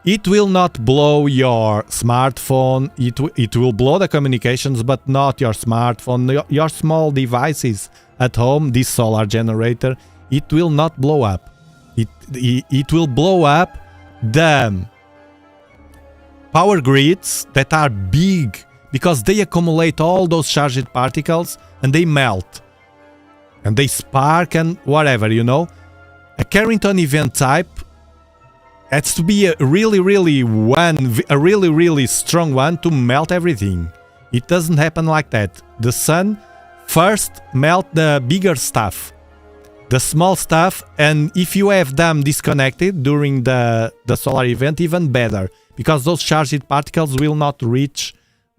It will not blow your smartphone, it will blow the communications, but not your smartphone, your small devices at home, this solar generator, it will not blow up. It will blow up the power grids that are big, because they accumulate all those charged particles and they melt. And they spark and whatever, you know. A Carrington event type has to be a really strong one to melt everything. It doesn't happen like that. The sun first melt the bigger stuff, the small stuff, and if you have them disconnected during the solar event, even better, because those charged particles will not reach,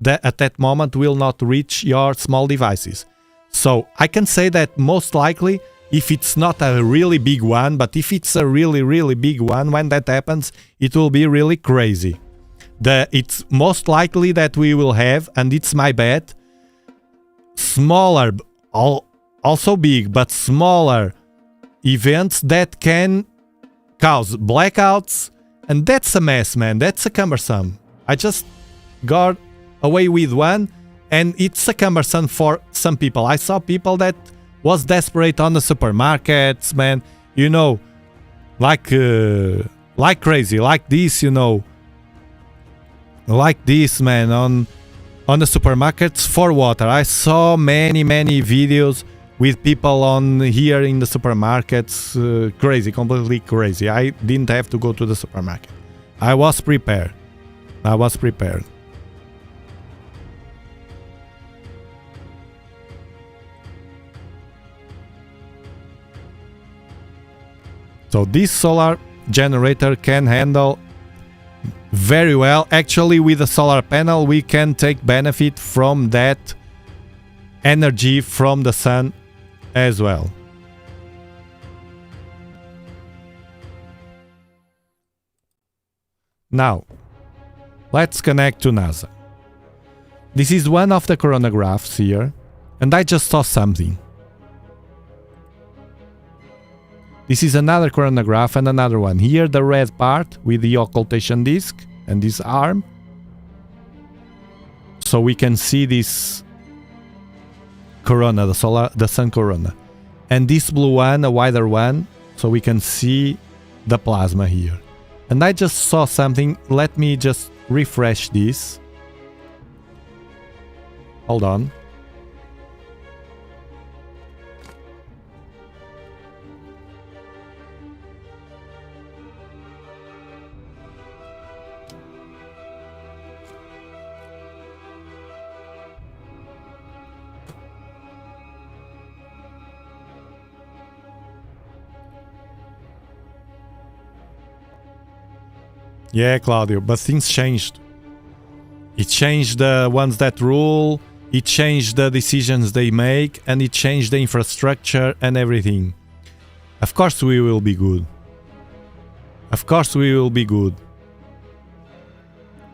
at that moment will not reach your small devices. So I can say that most likely, if it's not a really big one, but if it's a really big one, when that happens, it will be really crazy. It's most likely that we will have, and it's my bet, smaller, also big, but smaller events that can cause blackouts, and that's a mess, man. That's a cumbersome. I just got away with one, and it's a cumbersome for some people. I saw people that was desperate on the supermarkets, man, you know, like crazy, like this, you know, like this, man, on the supermarkets for water. I saw many videos with people on here in the supermarkets, crazy, completely crazy. I didn't have to go to the supermarket. I was prepared. So this solar generator can handle very well. Actually, with a solar panel, we can take benefit from that energy from the sun as well. Now, let's connect to NASA. This is one of the coronagraphs here, and I just saw something. This is another coronagraph and another one. Here the red part with the occultation disk and this arm. So we can see this corona, the sun corona. And this blue one, a wider one, so we can see the plasma here. And I just saw something. Let me just refresh this. Hold on. Yeah, Claudio, but things changed. It changed the ones that rule, it changed the decisions they make, and it changed the infrastructure and everything. Of course we will be good. Of course we will be good.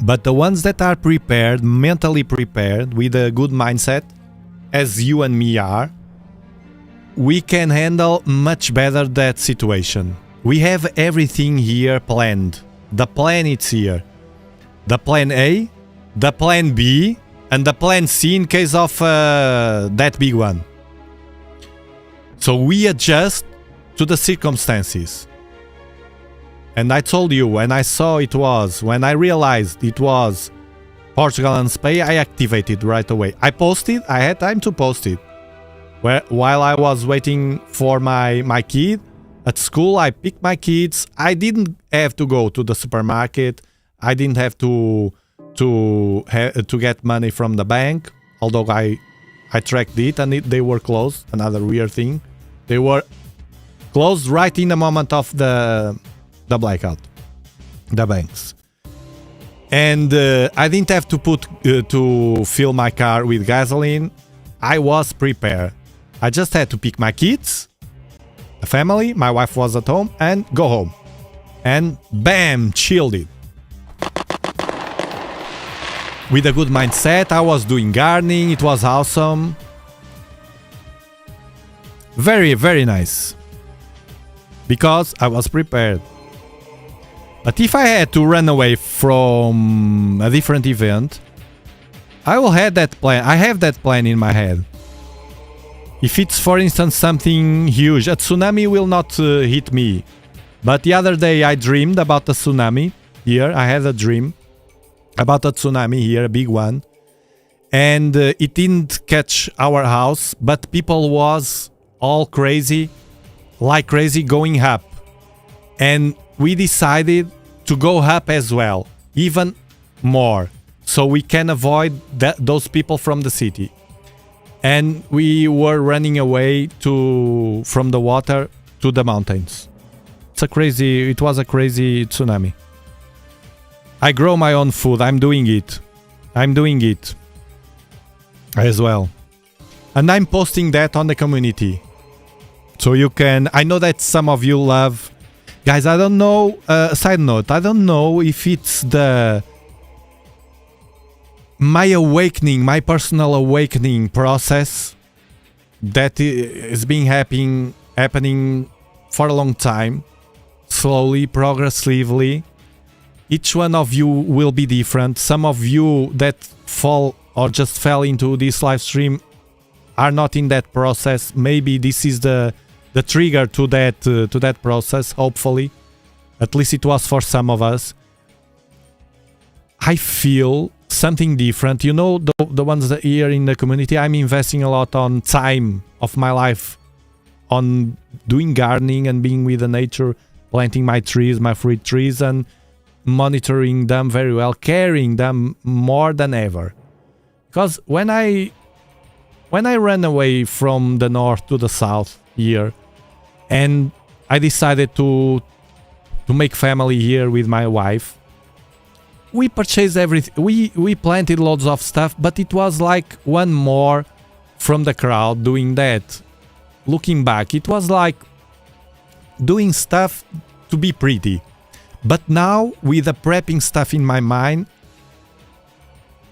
But the ones that are prepared, mentally prepared, with a good mindset, as you and me are, we can handle much better that situation. We have everything here planned. The plan is here. The plan A, the plan B, and the plan C in case of that big one. So we adjust to the circumstances. And I told you, when I saw it was, when I realized it was Portugal and Spain, I activated right away. I posted, I had time to post it. While I was waiting for my kid at school, I picked my kids. I didn't have to go to the supermarket. I didn't have to get money from the bank, although I tracked it and they were closed. Another weird thing. They were closed right in the moment of the blackout, the banks. And I didn't have to fill my car with gasoline. I was prepared. I just had to pick my kids, a family, my wife was at home, and go home. And bam, chilled it. With a good mindset, I was doing gardening, it was awesome. Very, very nice. Because I was prepared. But if I had to run away from a different event, I will have that plan. I have that plan in my head. If it's, for instance, something huge, a tsunami will not hit me. But the other day I dreamed about a tsunami here. I had a dream about a tsunami here, a big one. And it didn't catch our house, but people was all crazy, like crazy, going up. And we decided to go up as well, even more, so we can avoid those people from the city. And we were running away from the water to the mountains. It was a crazy tsunami. I grow my own food. I'm doing it as well. And I'm posting that on the community. So you can, I know that some of you love, guys, I don't know, side note, I don't know if it's my personal awakening process that is being happening for a long time, slowly, progressively. Each one of you will be different. Some of you that fall or just fell into this live stream are not in that process. Maybe this is the trigger to that process, hopefully. At least it was for some of us. I feel something different. You know, the ones that here in the community, I'm investing a lot on time of my life on doing gardening and being with the nature, planting my trees, my fruit trees, and monitoring them very well, caring them more than ever. Because when I ran away from the north to the south here, and I decided to make family here with my wife, we purchased everything. We planted loads of stuff, but it was like one more from the crowd doing that. Looking back, it was like doing stuff to be pretty. But now, with the prepping stuff in my mind,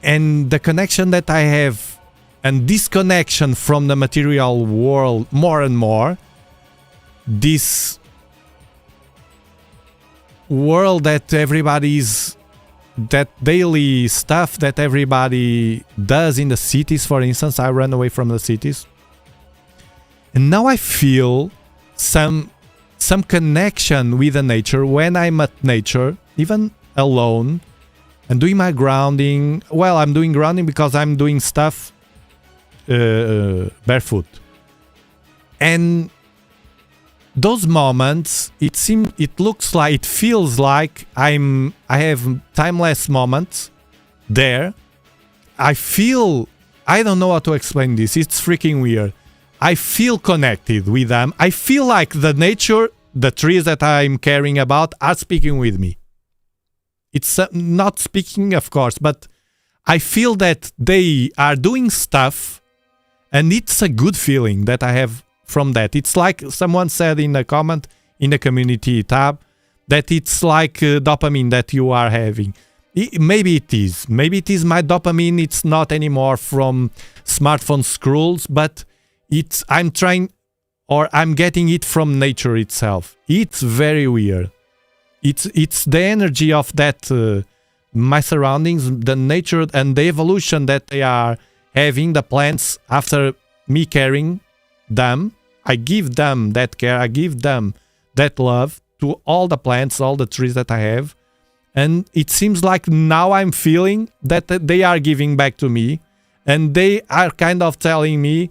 and the connection that I have, and disconnection from the material world more and more, this world that that daily stuff that everybody does in the cities, for instance, I ran away from the cities. And now I feel some connection with the nature when I'm at nature, even alone, and doing my grounding. Well, I'm doing grounding because I'm doing stuff barefoot. And those moments, it feels like I have timeless moments there. I don't know how to explain this. It's freaking weird. I feel connected with them. I feel like the nature, the trees that I'm caring about are speaking with me. It's not speaking, of course, but I feel that they are doing stuff, and it's a good feeling that I have from that. It's like someone said in a comment in the community tab that it's like dopamine that you are having. Maybe it is my dopamine. It's not anymore from smartphone scrolls, but I'm getting it from nature itself. It's very weird. It's the energy of that my surroundings, the nature and the evolution that they are having, the plants, after me caring them. I give them that care, I give them that love to all the plants, all the trees that I have. And it seems like now I'm feeling that they are giving back to me, and they are kind of telling me,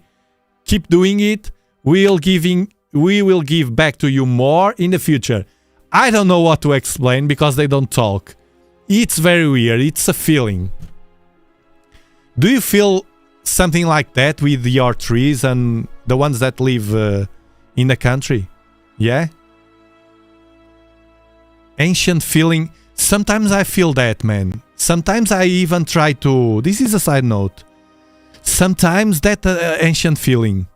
keep doing it, we will give back to you more in the future. I don't know what to explain because they don't talk. It's very weird. It's a feeling. Do you feel something like that with your trees and the ones that live in the country? Yeah? Ancient feeling. Sometimes I feel that, man. Sometimes I even try to... This is a side note. Sometimes that ancient feeling.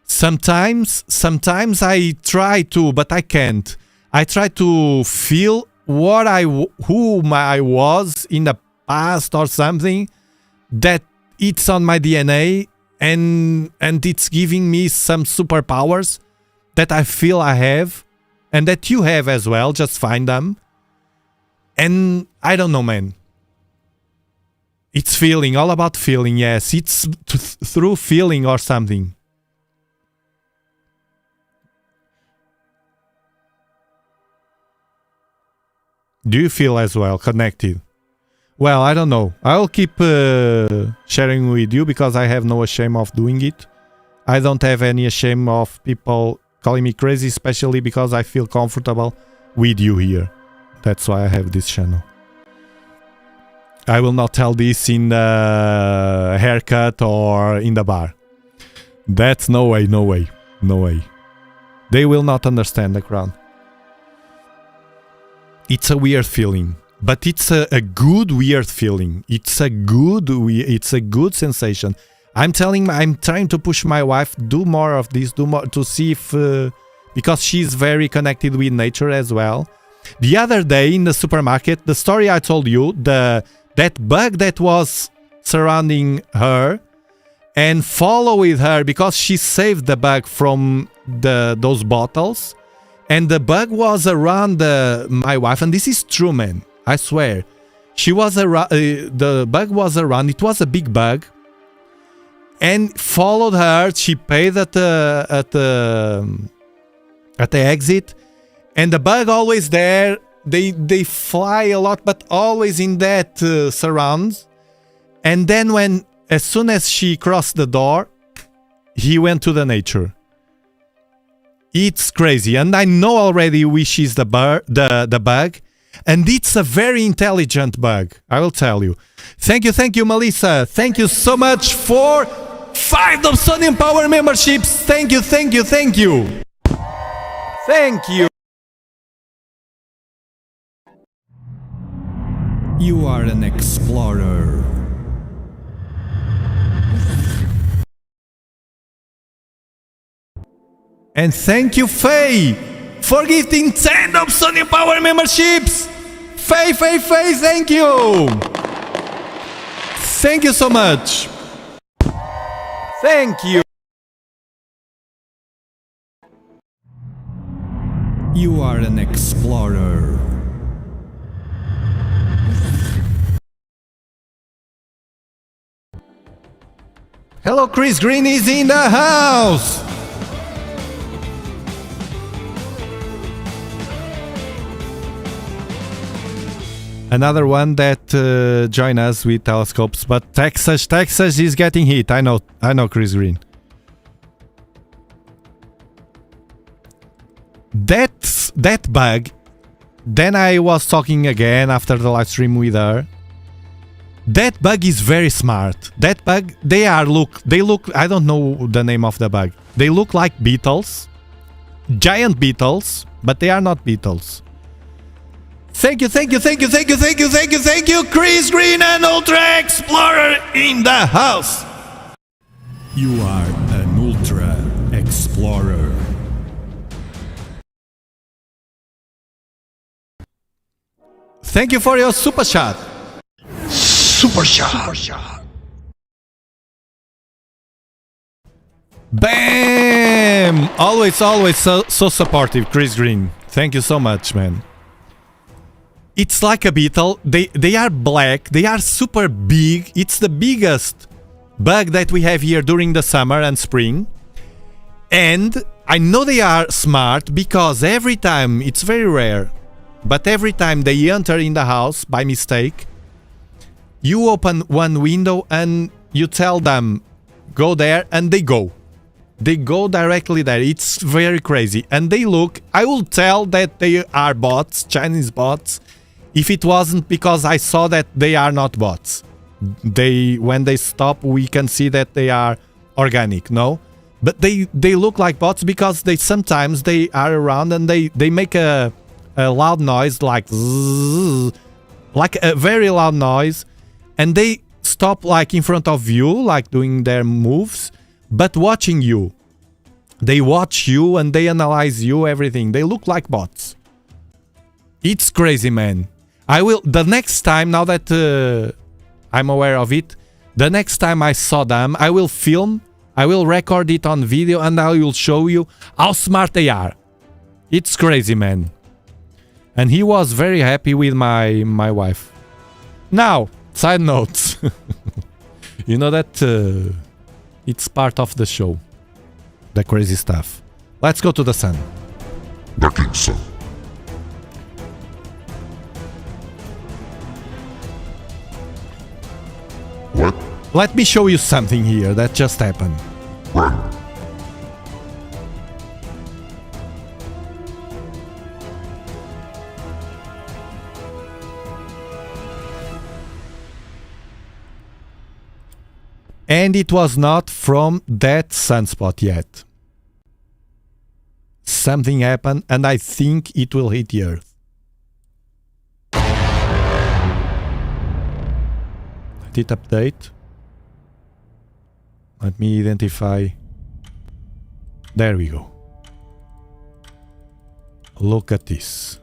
Sometimes I try to, but I can't. I try to feel who I was in the past or something, that it's on my DNA and it's giving me some superpowers that I feel I have and that you have as well. Just find them. And I don't know, man. It's feeling, all about feeling. Yes, it's through feeling or something. Do you feel as well connected? Well, I don't know. I'll keep sharing with you because I have no shame of doing it. I don't have any shame of people calling me crazy, especially because I feel comfortable with you here. That's why I have this channel. I will not tell this in the haircut or in the bar. That's no way, no way, no way. They will not understand the crowd. It's a weird feeling, but it's a good weird feeling. It's a good sensation. I'm trying to push my wife, do more of this, do more to see if because she's very connected with nature as well. The other day in the supermarket, the story I told you, that bug that was surrounding her and follow with her because she saved the bug from those bottles. And the bug was around my wife, and this is true, man. I swear, she was around. The bug was around. It was a big bug, and followed her. She paid at the exit, and the bug always there. They fly a lot, but always in that surrounds. And then as soon as she crossed the door, he went to the nature. It's crazy, and I know already which is the bug, and it's a very intelligent bug, I will tell you. Thank you, Melissa. Thank you so much for 5 Dobsonian Power memberships. Thank you. Thank you. You are an explorer. And thank you, Faye, for gifting 10 Dobsonian Power memberships. Faye, thank you. Thank you so much. Thank you. You are an explorer. Hello, Chris Green is in the house. Another one that join us with telescopes, but Texas is getting hit. I know, Chris Green. That bug. Then I was talking again after the live stream with her. That bug is very smart. That bug, they look. I don't know the name of the bug. They look like beetles, giant beetles, but they are not beetles. Thank you, Chris Green and Ultra Explorer in the house. You are an Ultra Explorer. Thank you for your super chat. Super chat. Bam! Always so supportive, Chris Green. Thank you so much, man. It's like a beetle. They are black. They are super big. It's the biggest bug that we have here during the summer and spring. And I know they are smart because every time, it's very rare, but every time they enter in the house by mistake, you open one window and you tell them, go there, and they go. They go directly there. It's very crazy. And they look, I will tell that they are bots, Chinese bots, if it wasn't because I saw that they are not bots. When they stop, we can see that they are organic, no? but they look like bots because they sometimes they are around and they make a loud noise like zzz, like a very loud noise, and they stop like in front of you, like doing their moves, but watching you. They watch you and they analyze you, everything. They look like bots. It's crazy, man. I will, the next time, now that I'm aware of it, the next time I saw them, I will film, I will record it on video, and I will show you how smart they are. It's crazy, man. And he was very happy with my wife. Now, side notes. You know that it's part of the show. The crazy stuff. Let's go to the sun. The King's Sun. What? Let me show you something here that just happened. Run. And it was not from that sunspot yet. Something happened, and I think it will hit the Earth. Let it update. Let me identify. There we go. Look at this.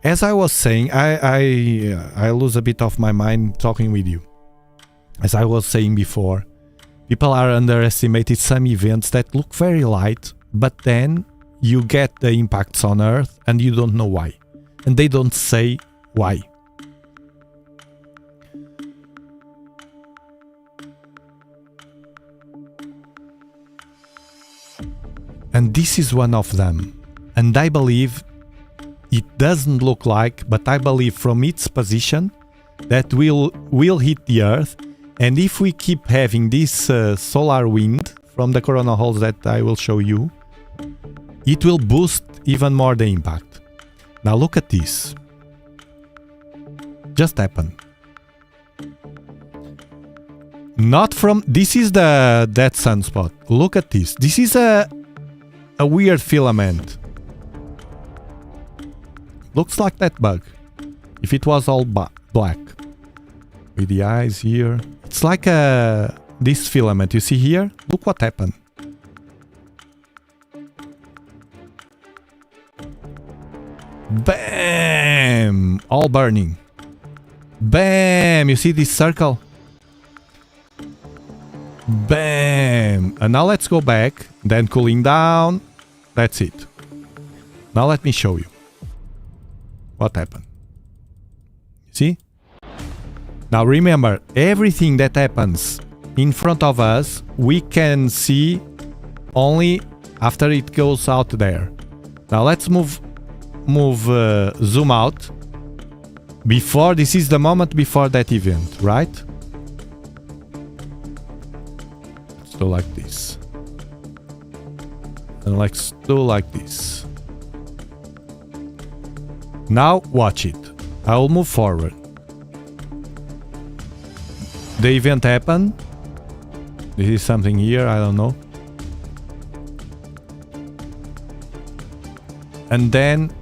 As I was saying, I lose a bit of my mind talking with you. As I was saying before, people are underestimating some events that look very light, but then you get the impacts on Earth and you don't know why. And they don't say why. And this is one of them. And I believe it doesn't look like, but I believe from its position that will hit the Earth. And if we keep having this solar wind from the coronal holes that I will show you, it will boost even more the impact. Now look at this. Just happened. Not from... This is that sunspot. Look at this. This is a weird filament. Looks like that bug. If it was all black. With the eyes here. It's like this filament. You see here? Look what happened. Bam! All burning. Bam! You see this circle? Bam! And now let's go back. Then cooling down. That's it. Now let me show you what happened. See? Now remember, everything that happens in front of us, we can see only after it goes out there. Now let's zoom out. Before, this is the moment before that event, right? Let's do like this. And let's do like this. Now watch it. I will move forward. The event happened. This is something here, I don't know. And then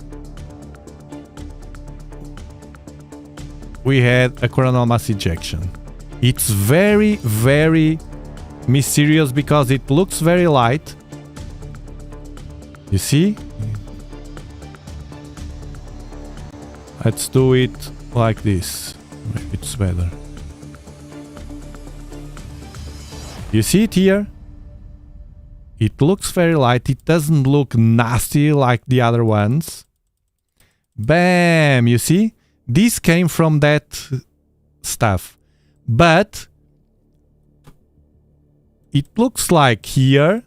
we had a coronal mass ejection. It's very, very mysterious because it looks very light. You see? Let's do it like this. Maybe it's better. You see it here? It looks very light. It doesn't look nasty like the other ones. Bam! You see? This came from that stuff. But it looks like here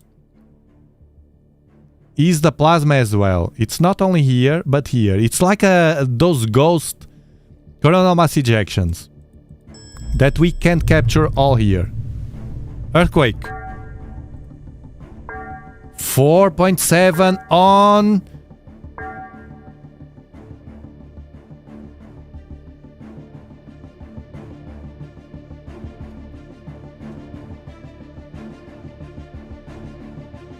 is the plasma as well. It's not only here, but here. It's like those ghost coronal mass ejections that we can't capture all here. Earthquake. 4.7 on.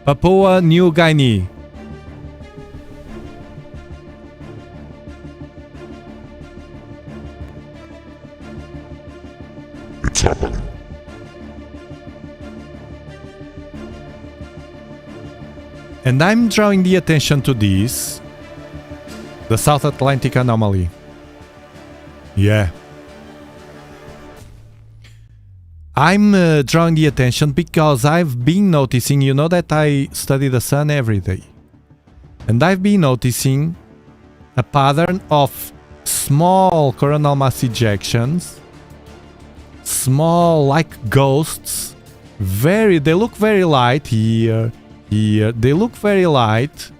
Papua New Guinea. It's happening. And I'm drawing the attention to this. The South Atlantic anomaly. Yeah. I'm drawing the attention because I've been noticing, you know that I study the sun every day. And I've been noticing a pattern of small coronal mass ejections. Small, like ghosts. They look very light here. Here, they look very light.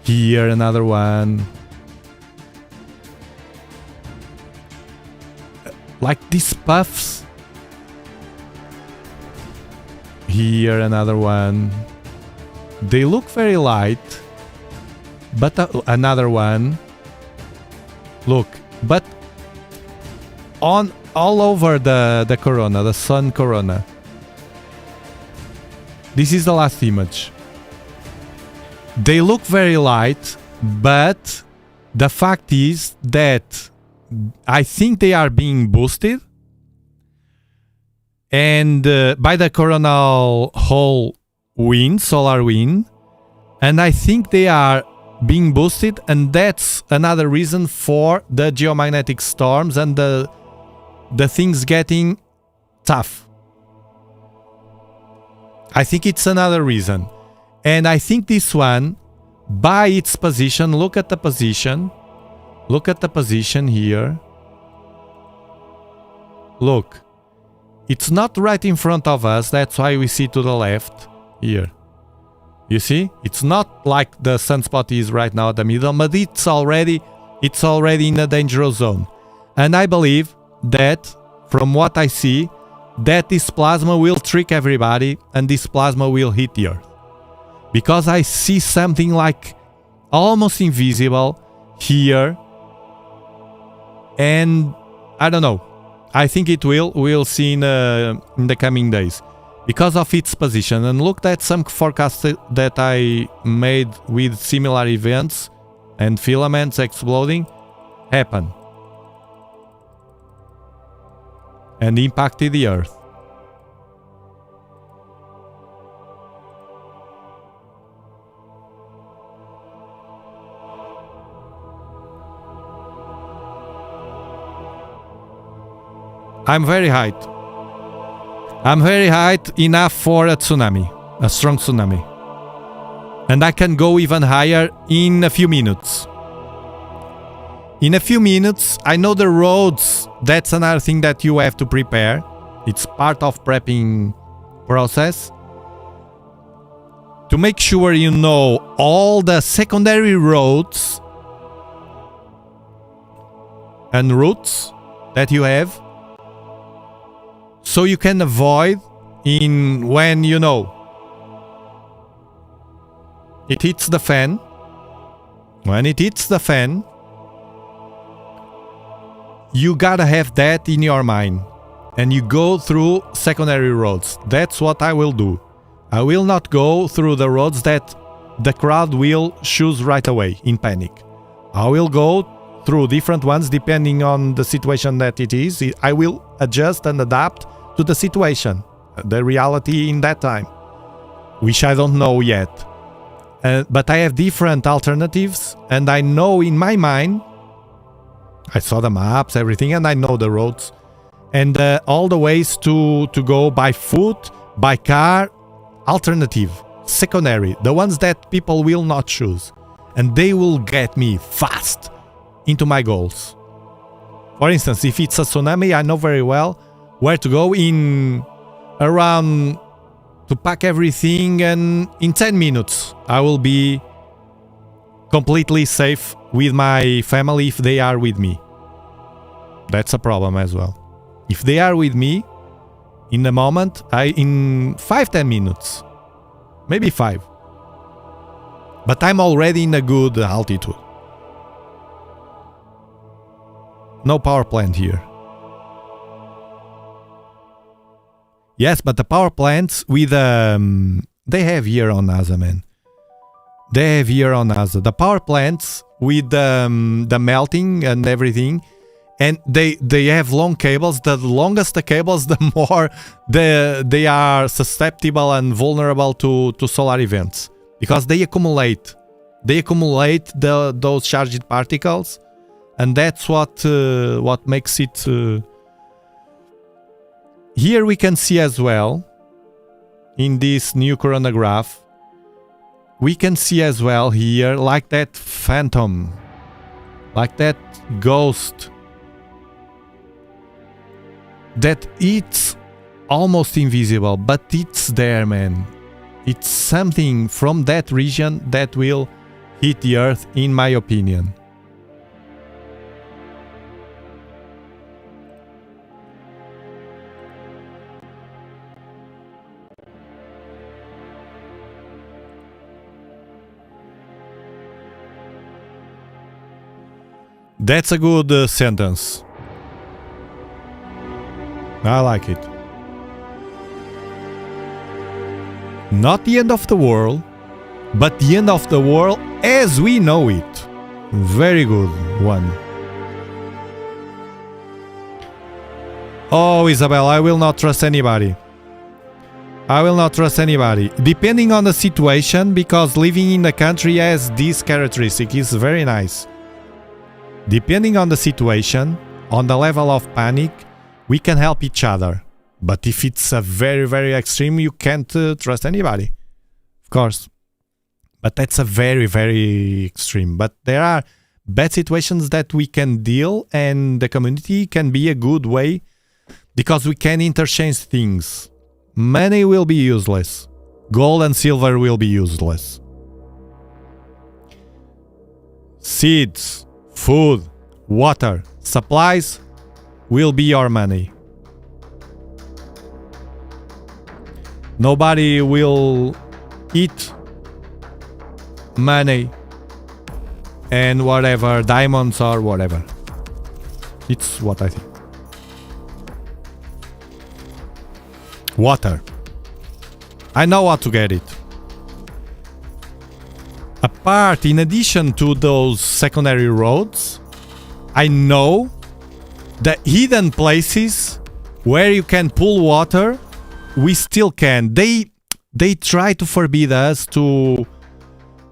Here, another one. Like these puffs. Here, another one. They look very light. But another one. Look, but on all over the corona, the sun corona. This is the last image. They look very light, but the fact is that I think they are being boosted and by the coronal hole wind, solar wind, and I think they are being boosted, and that's another reason for the geomagnetic storms and the things getting tough. I think it's another reason. And I think this one, by its position, look at the position. Look at the position here. Look. It's not right in front of us. That's why we see to the left here. You see? It's not like the sunspot is right now at the middle, but it's already in a dangerous zone. And I believe that, from what I see, that this plasma will trick everybody and this plasma will hit the Earth. Because I see something like almost invisible here. And I don't know. I think it will. We'll see in the coming days. Because of its position. And look at some forecasts that I made with similar events and filaments exploding happen. And impacted the Earth. I'm very high. I'm very high enough for a tsunami, a strong tsunami. And I can go even higher in a few minutes. In a few minutes, I know the roads. That's another thing that you have to prepare. It's part of prepping process. To make sure you know all the secondary roads and routes that you have. So you can avoid when you know it hits the fan. When it hits the fan, you gotta have that in your mind. And you go through secondary roads. That's what I will do. I will not go through the roads that the crowd will choose right away in panic. I will go through different ones depending on the situation that it is. I will adjust and adapt to the situation, the reality in that time, which I don't know yet. But I have different alternatives, and I know in my mind, I saw the maps, everything, and I know the roads. And all the ways to go by foot, by car, alternative, secondary, the ones that people will not choose. And they will get me fast into my goals. For instance, if it's a tsunami, I know very well where to go in around to pack everything, and in 10 minutes I will be completely safe with my family if they are with me. That's a problem as well. If they are with me in the moment, in 5-10 minutes, maybe 5. But I'm already in a good altitude. No power plant here. Yes, but the power plants with they have here on NASA, man. They have here on NASA the power plants with the melting and everything, and they have long cables. The longest the cables, the more they are susceptible and vulnerable to solar events, because they accumulate those charged particles, and that's what makes it. Here we can see as well, in this new coronagraph, we can see as well here, like that phantom, like that ghost, that it's almost invisible, but it's there, man. It's something from that region that will hit the Earth, in my opinion. That's a good sentence. I like it. Not the end of the world, but the end of the world as we know it. Very good one. Oh, Isabel, I will not trust anybody. I will not trust anybody. Depending on the situation, because living in the country has this characteristic, is very nice. Depending on the situation, on the level of panic, we can help each other. But if it's a very, very extreme, you can't trust anybody. Of course. But that's a very, very extreme. But there are bad situations that we can deal, and the community can be a good way, because we can interchange things. Money will be useless. Gold and silver will be useless. Seeds, food, water, supplies will be your money. Nobody will eat money and whatever, diamonds or whatever. It's what I think. Water. I know how to get it. Apart, in addition to those secondary roads, I know the hidden places where you can pull water. We still can. They try to forbid us to,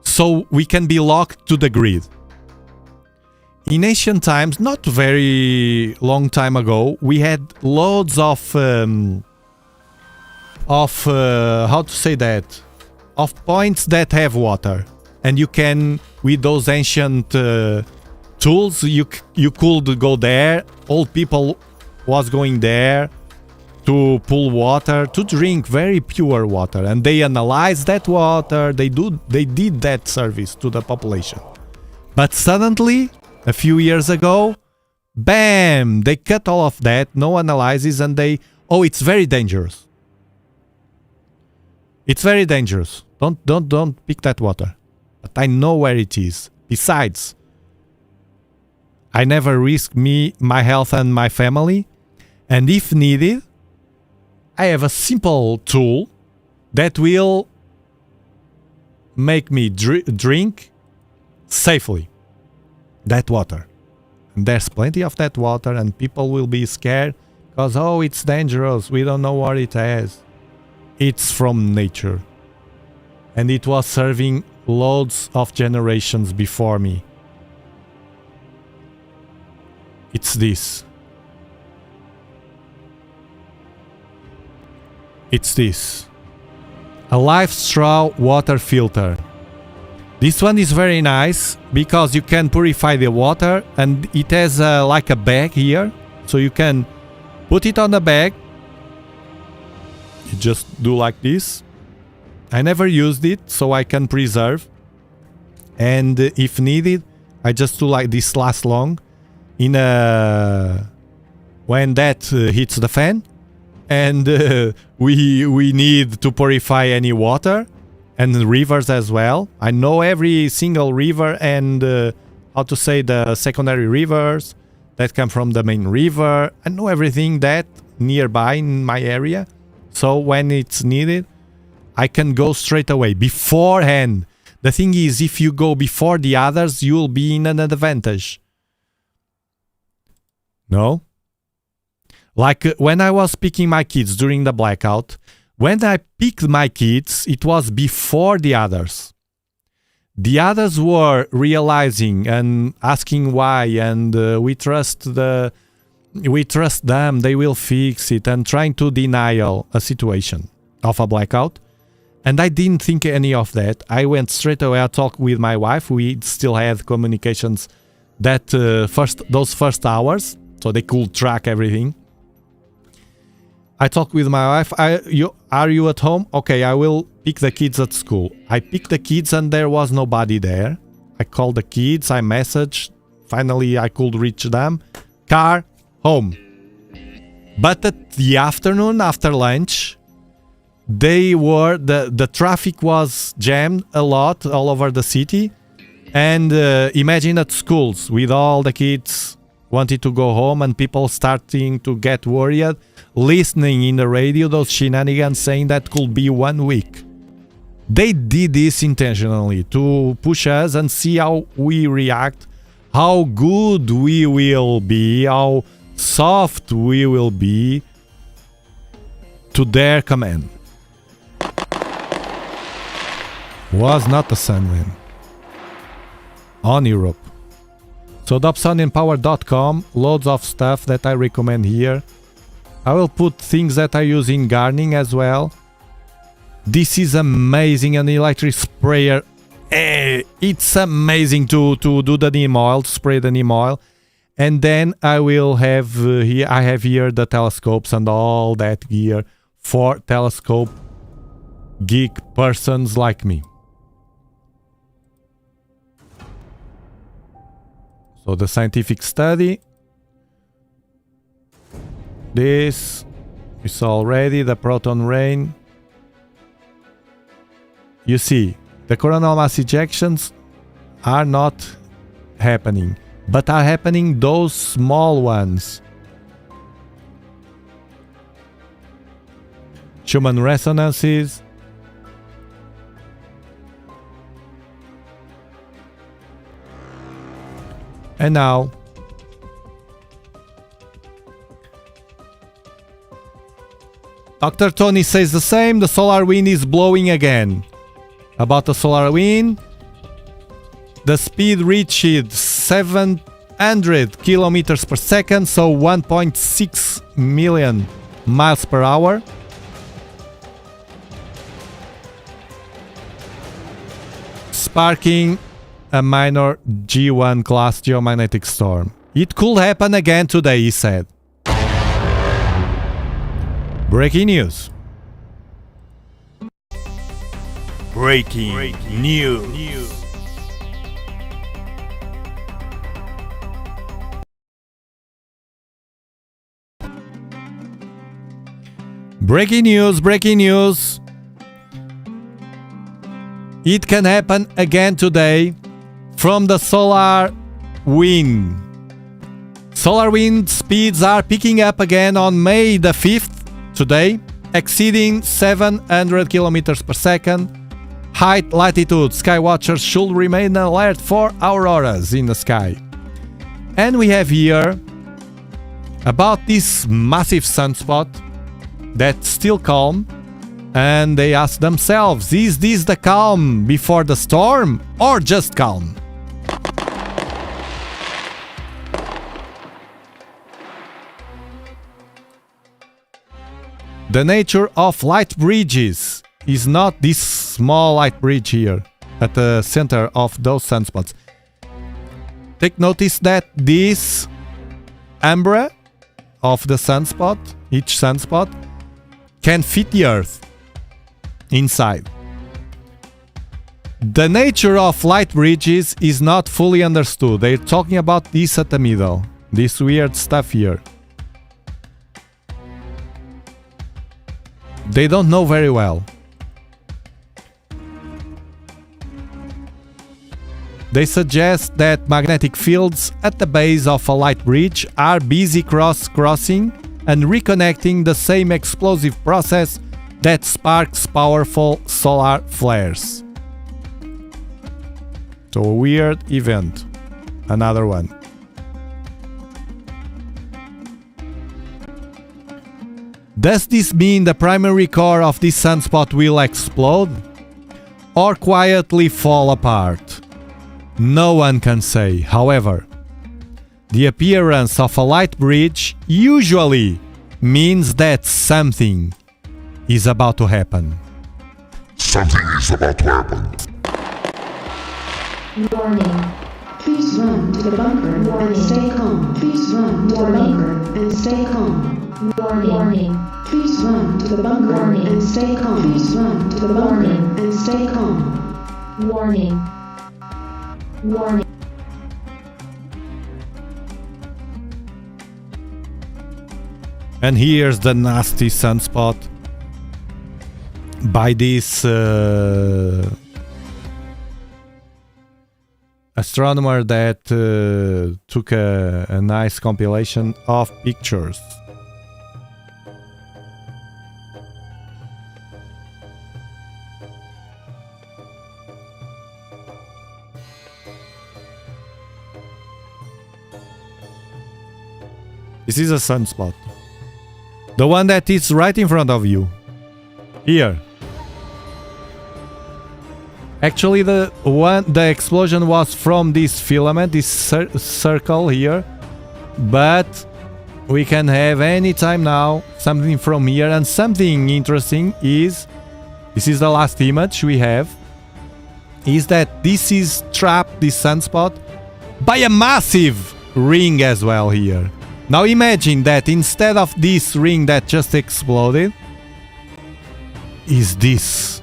so we can be locked to the grid. In ancient times, not very long time ago, we had loads of how to say that, of points that have water, and you can, with those ancient tools, you could go there. Old people was going there to pull water, to drink very pure water, and they analyze that water. They did that service to the population. But suddenly, a few years ago, bam, they cut all of that, no analysis, and it's very dangerous. It's very dangerous. Don't pick that water. But I know where it is. Besides, I never risk my health and my family, and if needed, I have a simple tool that will make me drink safely that water. And there's plenty of that water, and people will be scared because, it's dangerous, we don't know what it has. It's from nature, and it was serving loads of generations before me. It's this. It's this. A live straw water filter. This one is very nice because you can purify the water, and it has like a bag here, so you can put it on the bag. You just do like this. I never used it, so I can preserve, and if needed, I just do like this last long in when that hits the fan, and we need to purify any water and rivers as well. I know every single river and how to say the secondary rivers that come from the main river. I know everything that nearby in my area, So when it's needed, I can go straight away beforehand. The thing is, if you go before the others, you'll be in an advantage. No? Like when I was picking my kids during the blackout, when I picked my kids, it was before the others. The others were realizing and asking why, and we trust them, they will fix it, and trying to deny a situation of a blackout. And I didn't think any of that. I went straight away. I talked with my wife. We still had communications those first hours, so they could track everything. I talked with my wife. Are you at home? Okay, I will pick the kids at school. I picked the kids and there was nobody there. I called the kids. I messaged. Finally, I could reach them. Car, home. But at the afternoon, after lunch, the traffic was jammed a lot all over the city. And imagine at schools with all the kids wanted to go home and people starting to get worried, listening in the radio those shenanigans saying that could be 1 week. They did this intentionally to push us and see how we react, how good we will be, how soft we will be to their command. Was not a sun wind on Europe. So Dobsonianpower.com, loads of stuff that I recommend here. I will put things that I use in gardening as well. This is amazing, an electric sprayer. It's amazing to do the neem oil, to spray the neem oil. And then I will have I have here the telescopes and all that gear for telescope geek persons like me. So the scientific study. This is already the proton rain. You see, the coronal mass ejections are not happening, but are happening those small ones. Schumann resonances. And now, Dr. Tony says the same. The solar wind is blowing again. About the solar wind, the speed reached 700 kilometers per second, so 1.6 million miles per hour. Sparking a minor G1 class geomagnetic storm. It could happen again today, he said. Breaking news. Breaking news. Breaking news. It can happen again today from the solar wind. Solar wind speeds are picking up again on May the 5th, today, exceeding 700 kilometers per second. High latitude sky watchers should remain alert for auroras in the sky. And we have here about this massive sunspot that's still calm, and they ask themselves, is this the calm before the storm or just calm? The nature of light bridges is not this small light bridge here at the center of those sunspots. Take notice that this umbrella of the sunspot, each sunspot, can fit the Earth inside. The nature of light bridges is not fully understood. They're talking about this at the middle, this weird stuff here. They don't know very well. They suggest that magnetic fields at the base of a light bridge are busy crossing and reconnecting, the same explosive process that sparks powerful solar flares. So a weird event. Another one. Does this mean the primary core of this sunspot will explode? Or quietly fall apart? No one can say. However, the appearance of a light bridge usually means that something is about to happen. Something is about to happen. Warning. Please run to the bunker and stay calm. Please run to the bunker and stay calm. Warning. Please run to the bunker and stay calm. Please run to the bunker and stay calm. Warning. And here's the nasty sunspot by this astronomer that took a nice compilation of pictures. This is a sunspot. The one that is right in front of you. Here. Actually, the explosion was from this filament, this circle here. But we can have anytime now something from here. And something interesting is, this is the last image we have, is that this is trapped, this sunspot, by a massive ring as well here. Now imagine that instead of this ring that just exploded, is this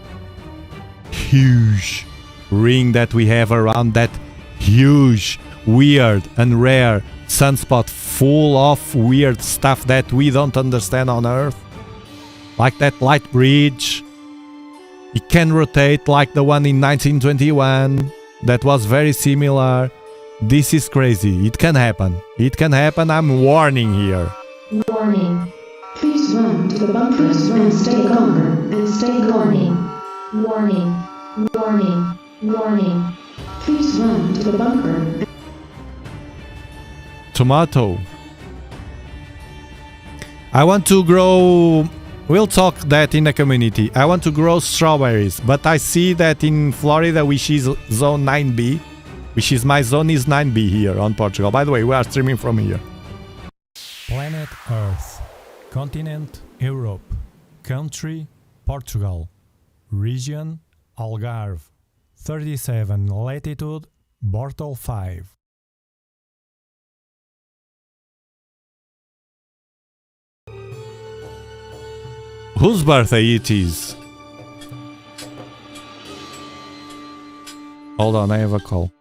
huge ring that we have around that huge, weird and rare sunspot full of weird stuff that we don't understand on Earth. Like that light bridge. It can rotate like the one in 1921 that was very similar. This is crazy. It can happen. It can happen. I'm warning here. Warning. Please run to the bunkers and stay calm. And stay calm. Warning. Please run to the bunker. Tomato. I want to grow... We'll talk that in the community. I want to grow strawberries, but I see that in Florida, which is zone 9B, which is my zone is 9B here on Portugal. By the way, we are streaming from here. Planet Earth. Continent Europe. Country Portugal. Region Algarve. 37 latitude Bortle 5. Whose birthday it is? Hold on, I have a call.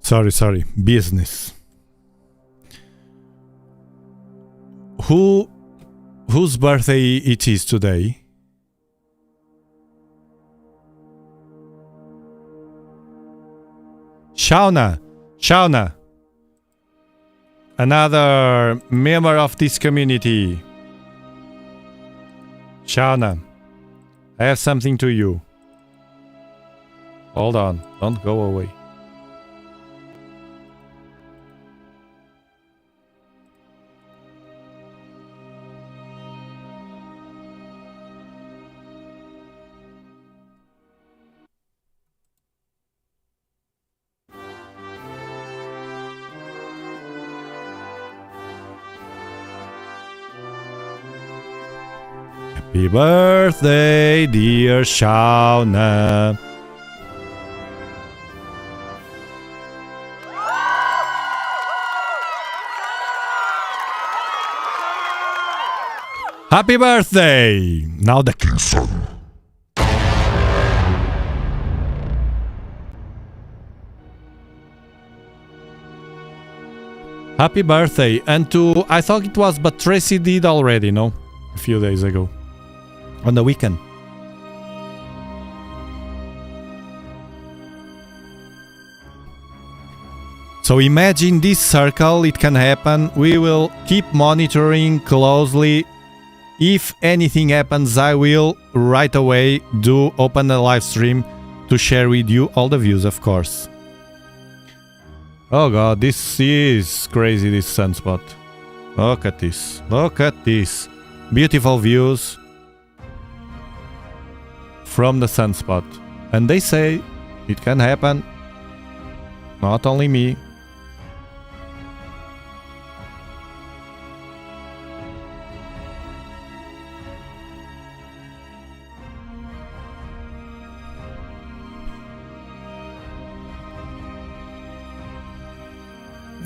Sorry. Business. Whose birthday it is today? Shauna. Another member of this community. Shauna, I have something to you. Hold on, don't go away. Happy birthday, dear Shauna. Happy birthday! Now the King's son. happy birthday. And to, I thought it was, but Tracy did already, no? A few days ago. On the weekend. So imagine this circle, it can happen. We will keep monitoring closely. If anything happens, I will right away open a live stream to share with you all the views, of course. Oh god, this is crazy, this sunspot. Look at this. Look at this. Beautiful views from the sunspot. And they say it can happen. Not only me.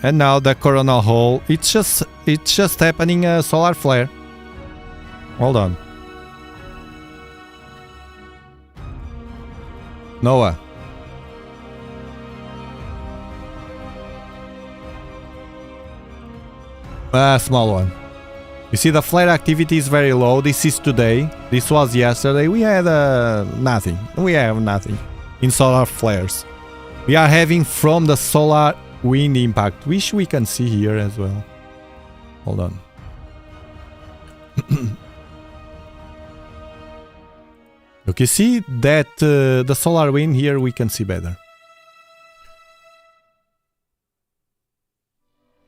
And now the coronal hole, it's just happening a solar flare. Hold on. Noah. A small one. You see the flare activity is very low. This is today. This was yesterday. We had nothing. We have nothing in solar flares. We are having from the solar wind impact, which we can see here as well. Hold on. Look, you see that the solar wind here we can see better.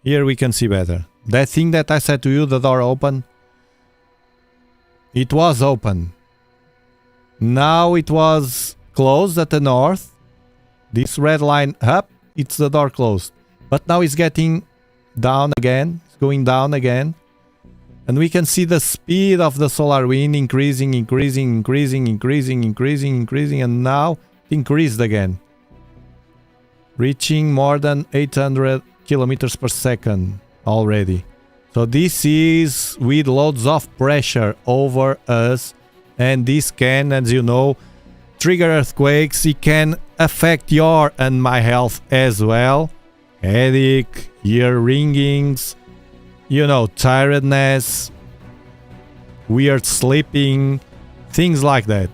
Here we can see better. That thing that I said to you, the door open, it was open. Now it was closed at the north. This red line up, it's the door closed. But now it's getting down again. It's going down again. And we can see the speed of the solar wind increasing. And now it increased again. Reaching more than 800 kilometers per second already. So this is with loads of pressure over us. And this can, as you know, trigger earthquakes. It can affect your and my health as well. Headache, ear ringings, you know, tiredness, weird sleeping, things like that.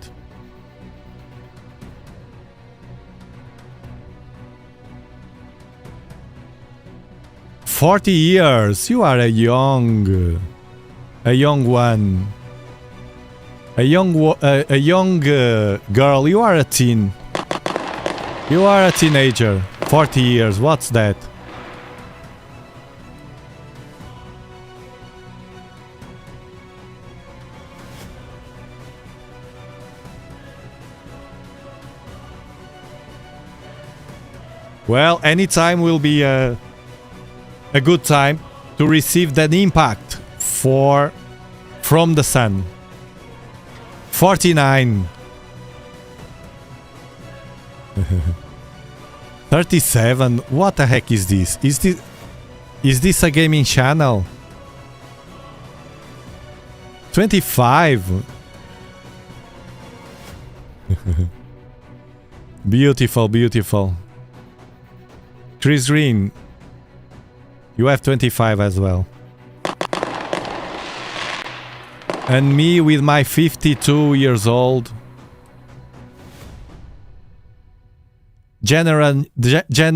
"40 years, you are a young one. A young girl, you are a teen. You are a teenager. 40 years, what's that?" Well, anytime will be a good time to receive that impact from the sun. 49. 37. What the heck is this? Is this a gaming channel? 25. Beautiful, beautiful. Chris Green, you have 25 as well. And me with my 52 years old. Gen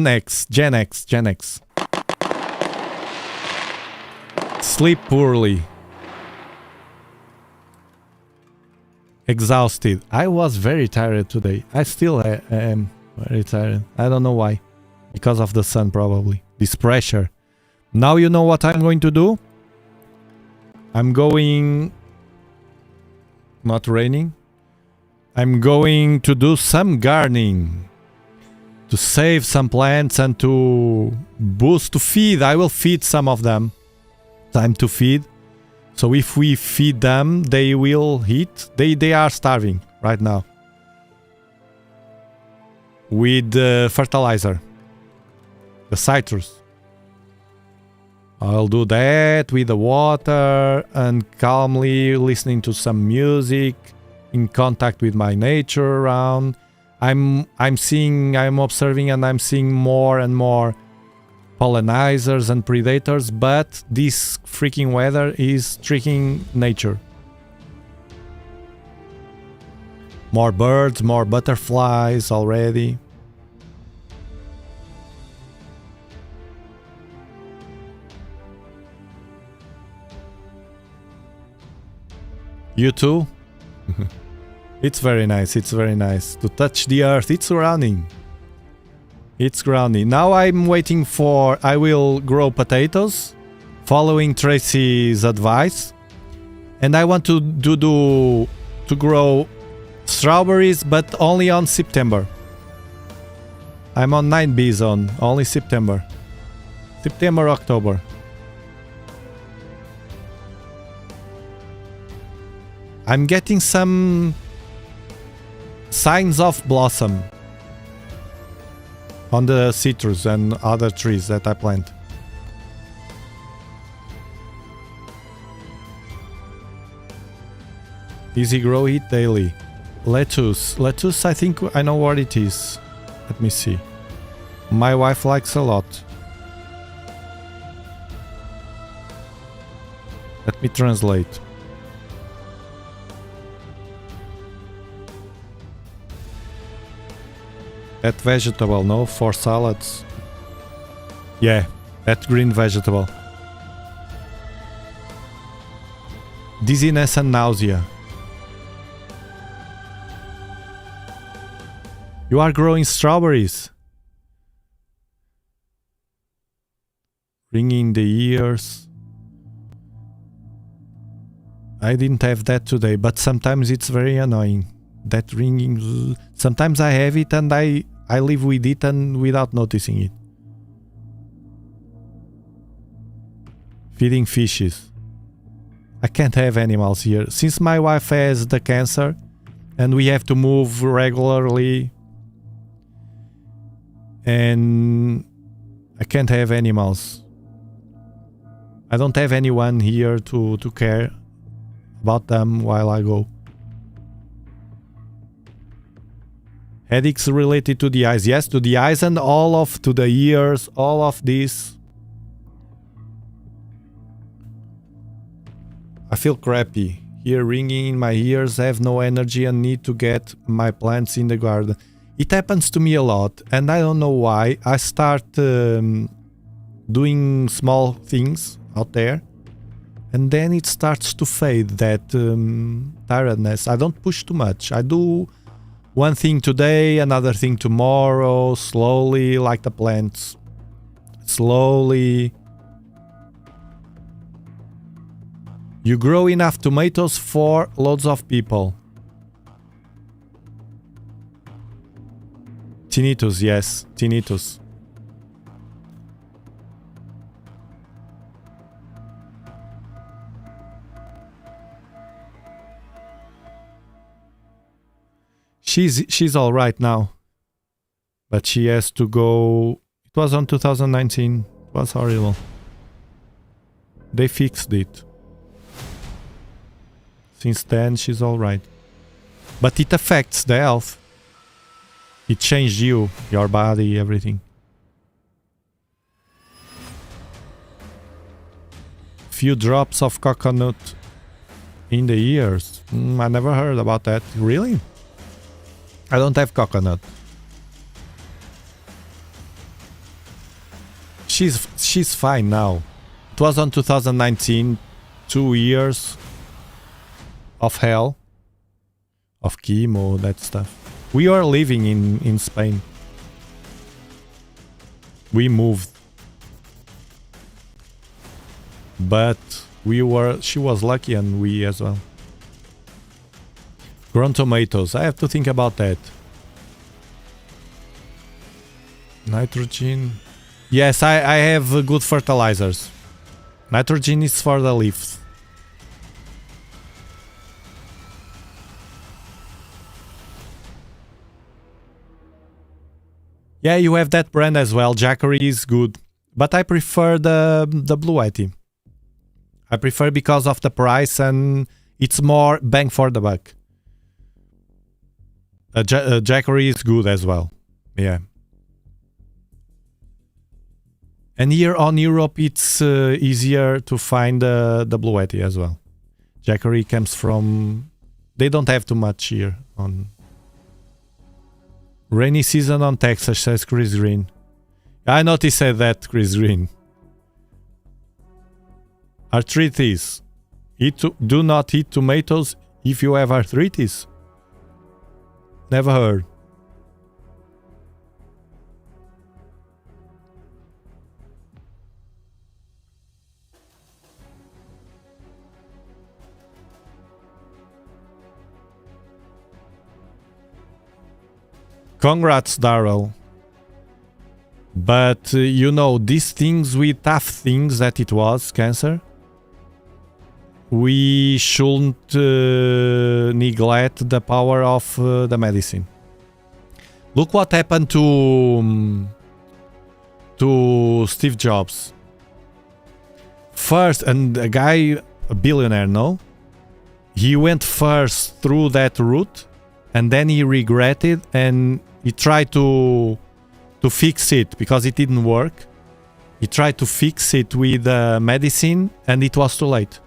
X. Sleep poorly. Exhausted. I was very tired today. I still am very tired. I don't know why. Because of the sun, probably. This pressure. Now you know what I'm going to do? I'm going... Not raining. I'm going to do some gardening. To save some plants and to boost, to feed. I will feed some of them. Time to feed. So if we feed them, they will eat. They are starving right now. With fertilizer. The citrus. I'll do that with the water and calmly listening to some music, in contact with my nature around. I'm observing and I'm seeing more and more pollinizers and predators, but this freaking weather is tricking nature. More birds, more butterflies already. You too? It's very nice, it's very nice to touch the earth. It's grounding. It's grounding. Now I'm waiting for... I will grow potatoes, following Tracy's advice. And I want to grow strawberries, but only on September. I'm on 9B zone, only September. September, October. I'm getting some signs of blossom on the citrus and other trees that I plant. Easy grow, eat daily. Lettuce. Lettuce, I think I know what it is. Let me see. My wife likes a lot. Let me translate. That vegetable, no? For salads. Yeah, that green vegetable. Dizziness and nausea. You are growing strawberries. Ringing the ears. I didn't have that today, but sometimes it's very annoying. That ringing. Sometimes I have it and I live with it and without noticing it. Feeding fishes. I can't have animals here. Since my wife has the cancer and we have to move regularly, and I can't have animals. I don't have anyone here to care about them while I go. Headaches related to the eyes. Yes, to the eyes and to the ears, all of this. I feel crappy. Here ringing in my ears, have no energy and need to get my plants in the garden. It happens to me a lot and I don't know why. I start doing small things out there and then it starts to fade, that tiredness. I don't push too much. I do one thing today, another thing tomorrow, slowly, like the plants. Slowly. You grow enough tomatoes for loads of people. Tinnitus, yes, tinnitus. She's all right now, but she has to go. It was on 2019. It was horrible. They fixed it. Since then, she's all right. But it affects the health. It changed you, your body, everything. few drops of coconut in the ears. I never heard about that. Really? I don't have coconut. She's fine now. It was on 2019, 2 years of hell, of chemo, that stuff. We are living in Spain. We moved, but she was lucky, and we as well. Grown tomatoes. I have to think about that. Nitrogen. Yes, I have good fertilizers. Nitrogen is for the leaves. Yeah, you have that brand as well. Jackery is good, but I prefer the blue whitey. I prefer because of the price, and it's more bang for the buck. Jackery is good as well. Yeah. And here on Europe, it's easier to find the blue whitey as well. Jackery comes from... They don't have too much here on... Rainy season on Texas, says Chris Green. I noticed that, Chris Green. Arthritis. Do not eat tomatoes if you have arthritis. Never heard. Congrats, Daryl. But you know, these things, with tough things that it was, cancer, we shouldn't neglect the power of the medicine. Look what happened to Steve Jobs. First, and a guy, a billionaire, no? He went first through that route, and then he regretted, and he tried to fix it because it didn't work. He tried to fix it with medicine, and it was too late.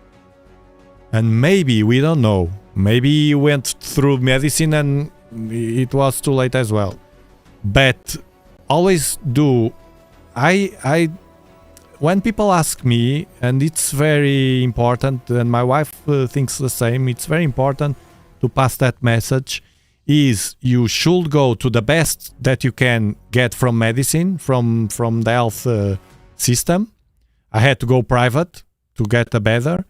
And maybe, we don't know, maybe he went through medicine and it was too late as well. But always do. When people ask me, and it's very important, and my wife thinks the same, it's very important to pass that message, is you should go to the best that you can get from medicine, from the health system. I had to go private to get a better,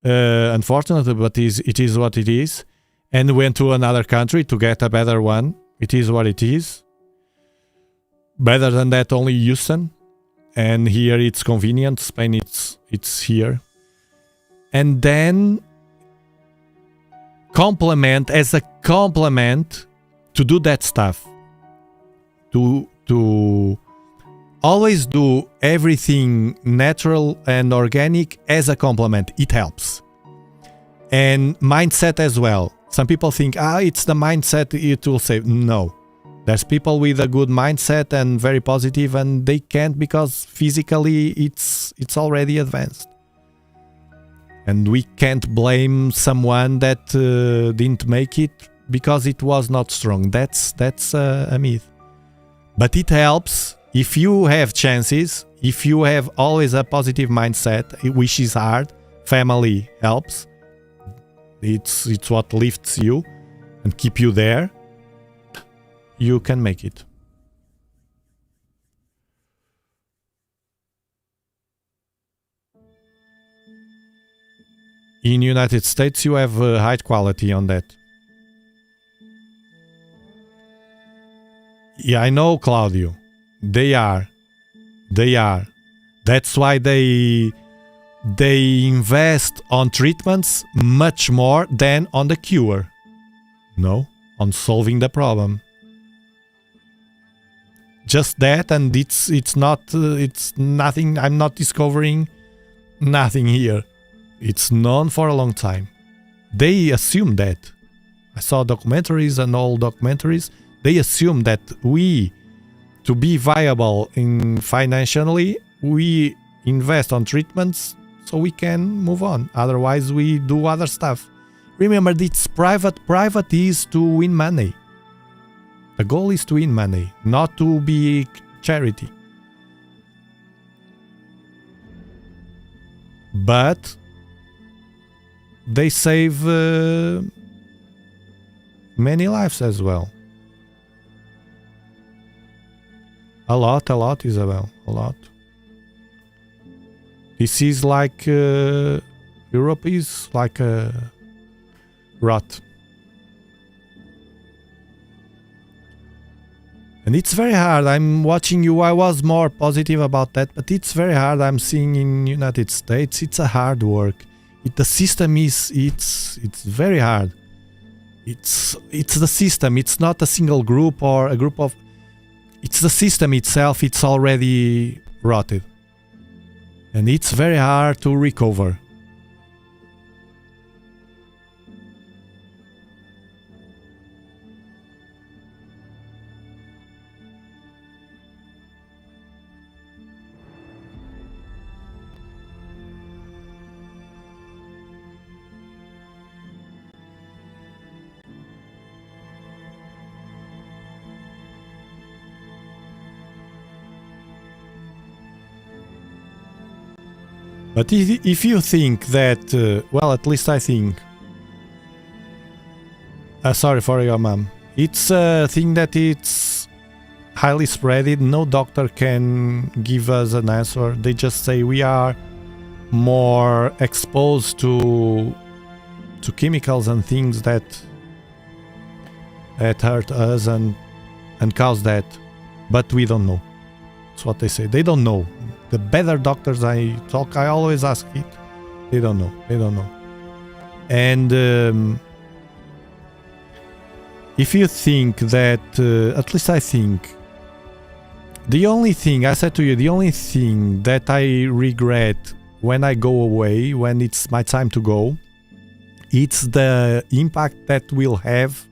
unfortunately, but it is what it is. And went to another country to get a better one. It is what it is. Better than that, only Houston. And here it's convenient. Spain, it's here. And then as a complement to do that stuff. To always do everything natural and organic as a complement. It helps. And mindset as well. Some people think, it's the mindset, it will save. No. There's people with a good mindset and very positive, and they can't because physically it's already advanced. And we can't blame someone that didn't make it because it was not strong. That's a myth. But it helps if you have chances, if you have always a positive mindset, which is hard. Family helps. It's what lifts you and keep you there. You can make it. In United States, you have high quality on that. Yeah, I know, Claudio. They are. That's why they invest on treatments much more than on the cure. No, on solving the problem. Just that, and it's nothing. I'm not discovering nothing here. It's known for a long time. They assume that. I saw documentaries and all documentaries. They assume that to be viable financially, we invest on treatments so we can move on. Otherwise, we do other stuff. Remember, it's private. Private is to win money. The goal is to win money, not to be charity. But they save many lives as well. A lot, Isabel. A lot. This is like Europe is like a rot. And it's very hard. I'm watching you. I was more positive about that, but it's very hard. I'm seeing in United States, it's a hard work. The system is it's very hard. It's the system. It's not a single group or a group of. It's the system itself. It's already rotted, and it's very hard to recover. But if you think that, well, at least I think, sorry for your mom, it's a thing that it's highly spreaded. No doctor can give us an answer. They just say we are more exposed to chemicals and things that hurt us and cause that, but we don't know. That's what they say. They don't know. The better doctors I always ask it. They don't know. They don't know. And if you think that, at least I think, the only thing, I said to you, the only thing that I regret when I go away, when it's my time to go, it's the impact that will have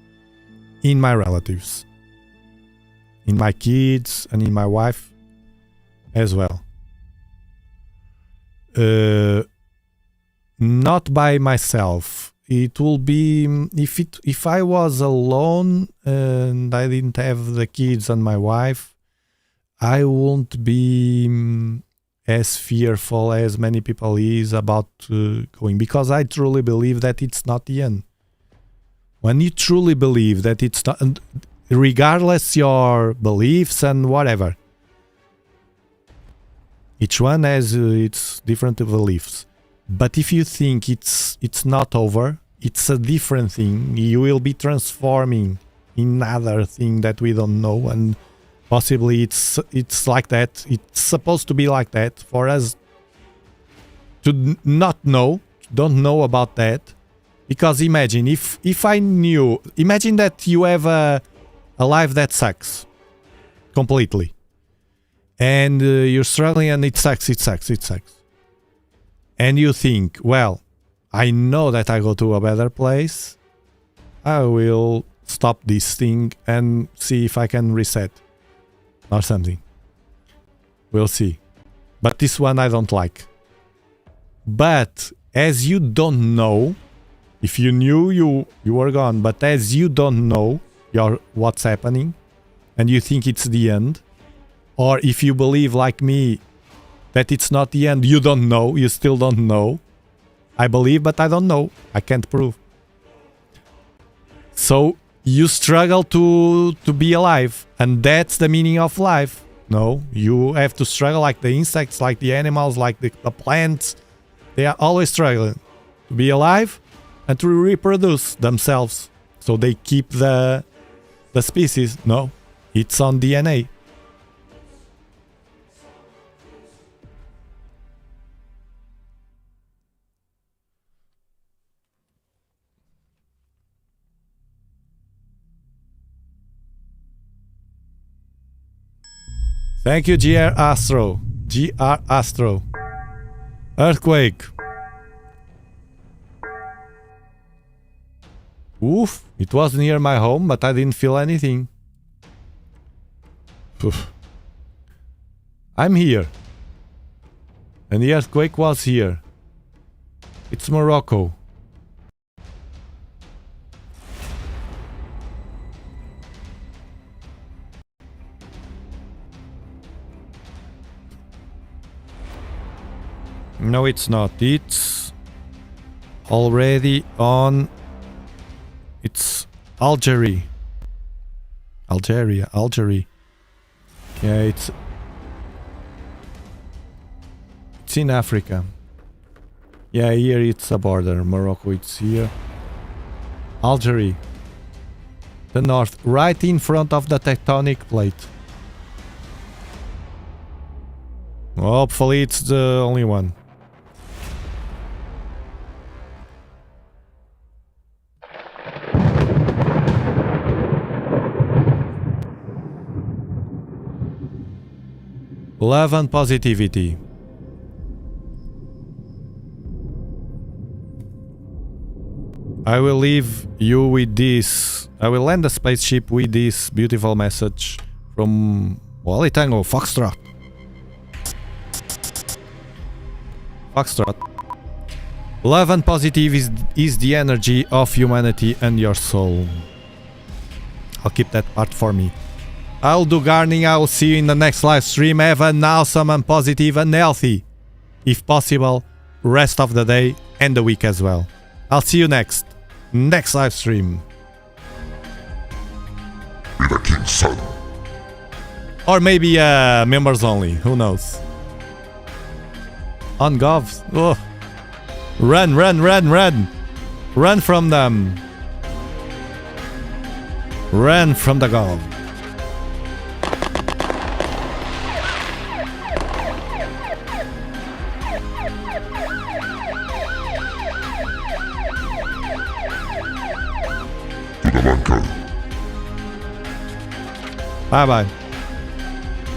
in my relatives, in my kids, and in my wife as well. Not by myself. It will be if I was alone and I didn't have the kids and my wife, I won't be as fearful as many people is about going, because I truly believe that it's not the end. When you truly believe that it's not, regardless your beliefs and whatever, each one has its different beliefs. But if you think it's not over, it's a different thing. You will be transforming in another thing that we don't know, and possibly it's like that. It's supposed to be like that for us to not know, don't know about that. Because imagine if I knew, imagine that you have a life that sucks completely. And you're struggling and it sucks. And you think, well, I know that I go to a better place. I will stop this thing and see if I can reset or something. We'll see. But this one I don't like. But as you don't know, if you knew, you were gone. But as you don't know what's happening and you think it's the end, or if you believe like me that it's not the end, you don't know, you still don't know. I believe, but I don't know. I can't prove. So you struggle to be alive, and that's the meaning of life. No, you have to struggle like the insects, like the animals, like the plants. They are always struggling to be alive and to reproduce themselves. So they keep the species. No, it's on DNA. Thank you, GR Astro. GR Astro. Earthquake. Oof. It was near my home, but I didn't feel anything. Oof. I'm here. And the earthquake was here. It's Morocco. No, it's not. It's already on. It's Algeria. Algeria. Yeah, it's in Africa. Yeah, here it's a border. Morocco, it's here. Algeria. The north, right in front of the tectonic plate. Hopefully it's the only one. Love and positivity. I will leave you with this. I will land the spaceship with this beautiful message from Wally Tango Foxtrot. Foxtrot. Love and positive is the energy of humanity and your soul. I'll keep that part for me. I'll do gardening. I will see you in the next live stream. Have an awesome and positive and healthy, if possible, rest of the day and the week as well. I'll see you next live stream. Be the king's son. Or maybe members only, who knows. On govs. Oh. Run. Run from them. Run from the gov. To the bunker. Bye bye.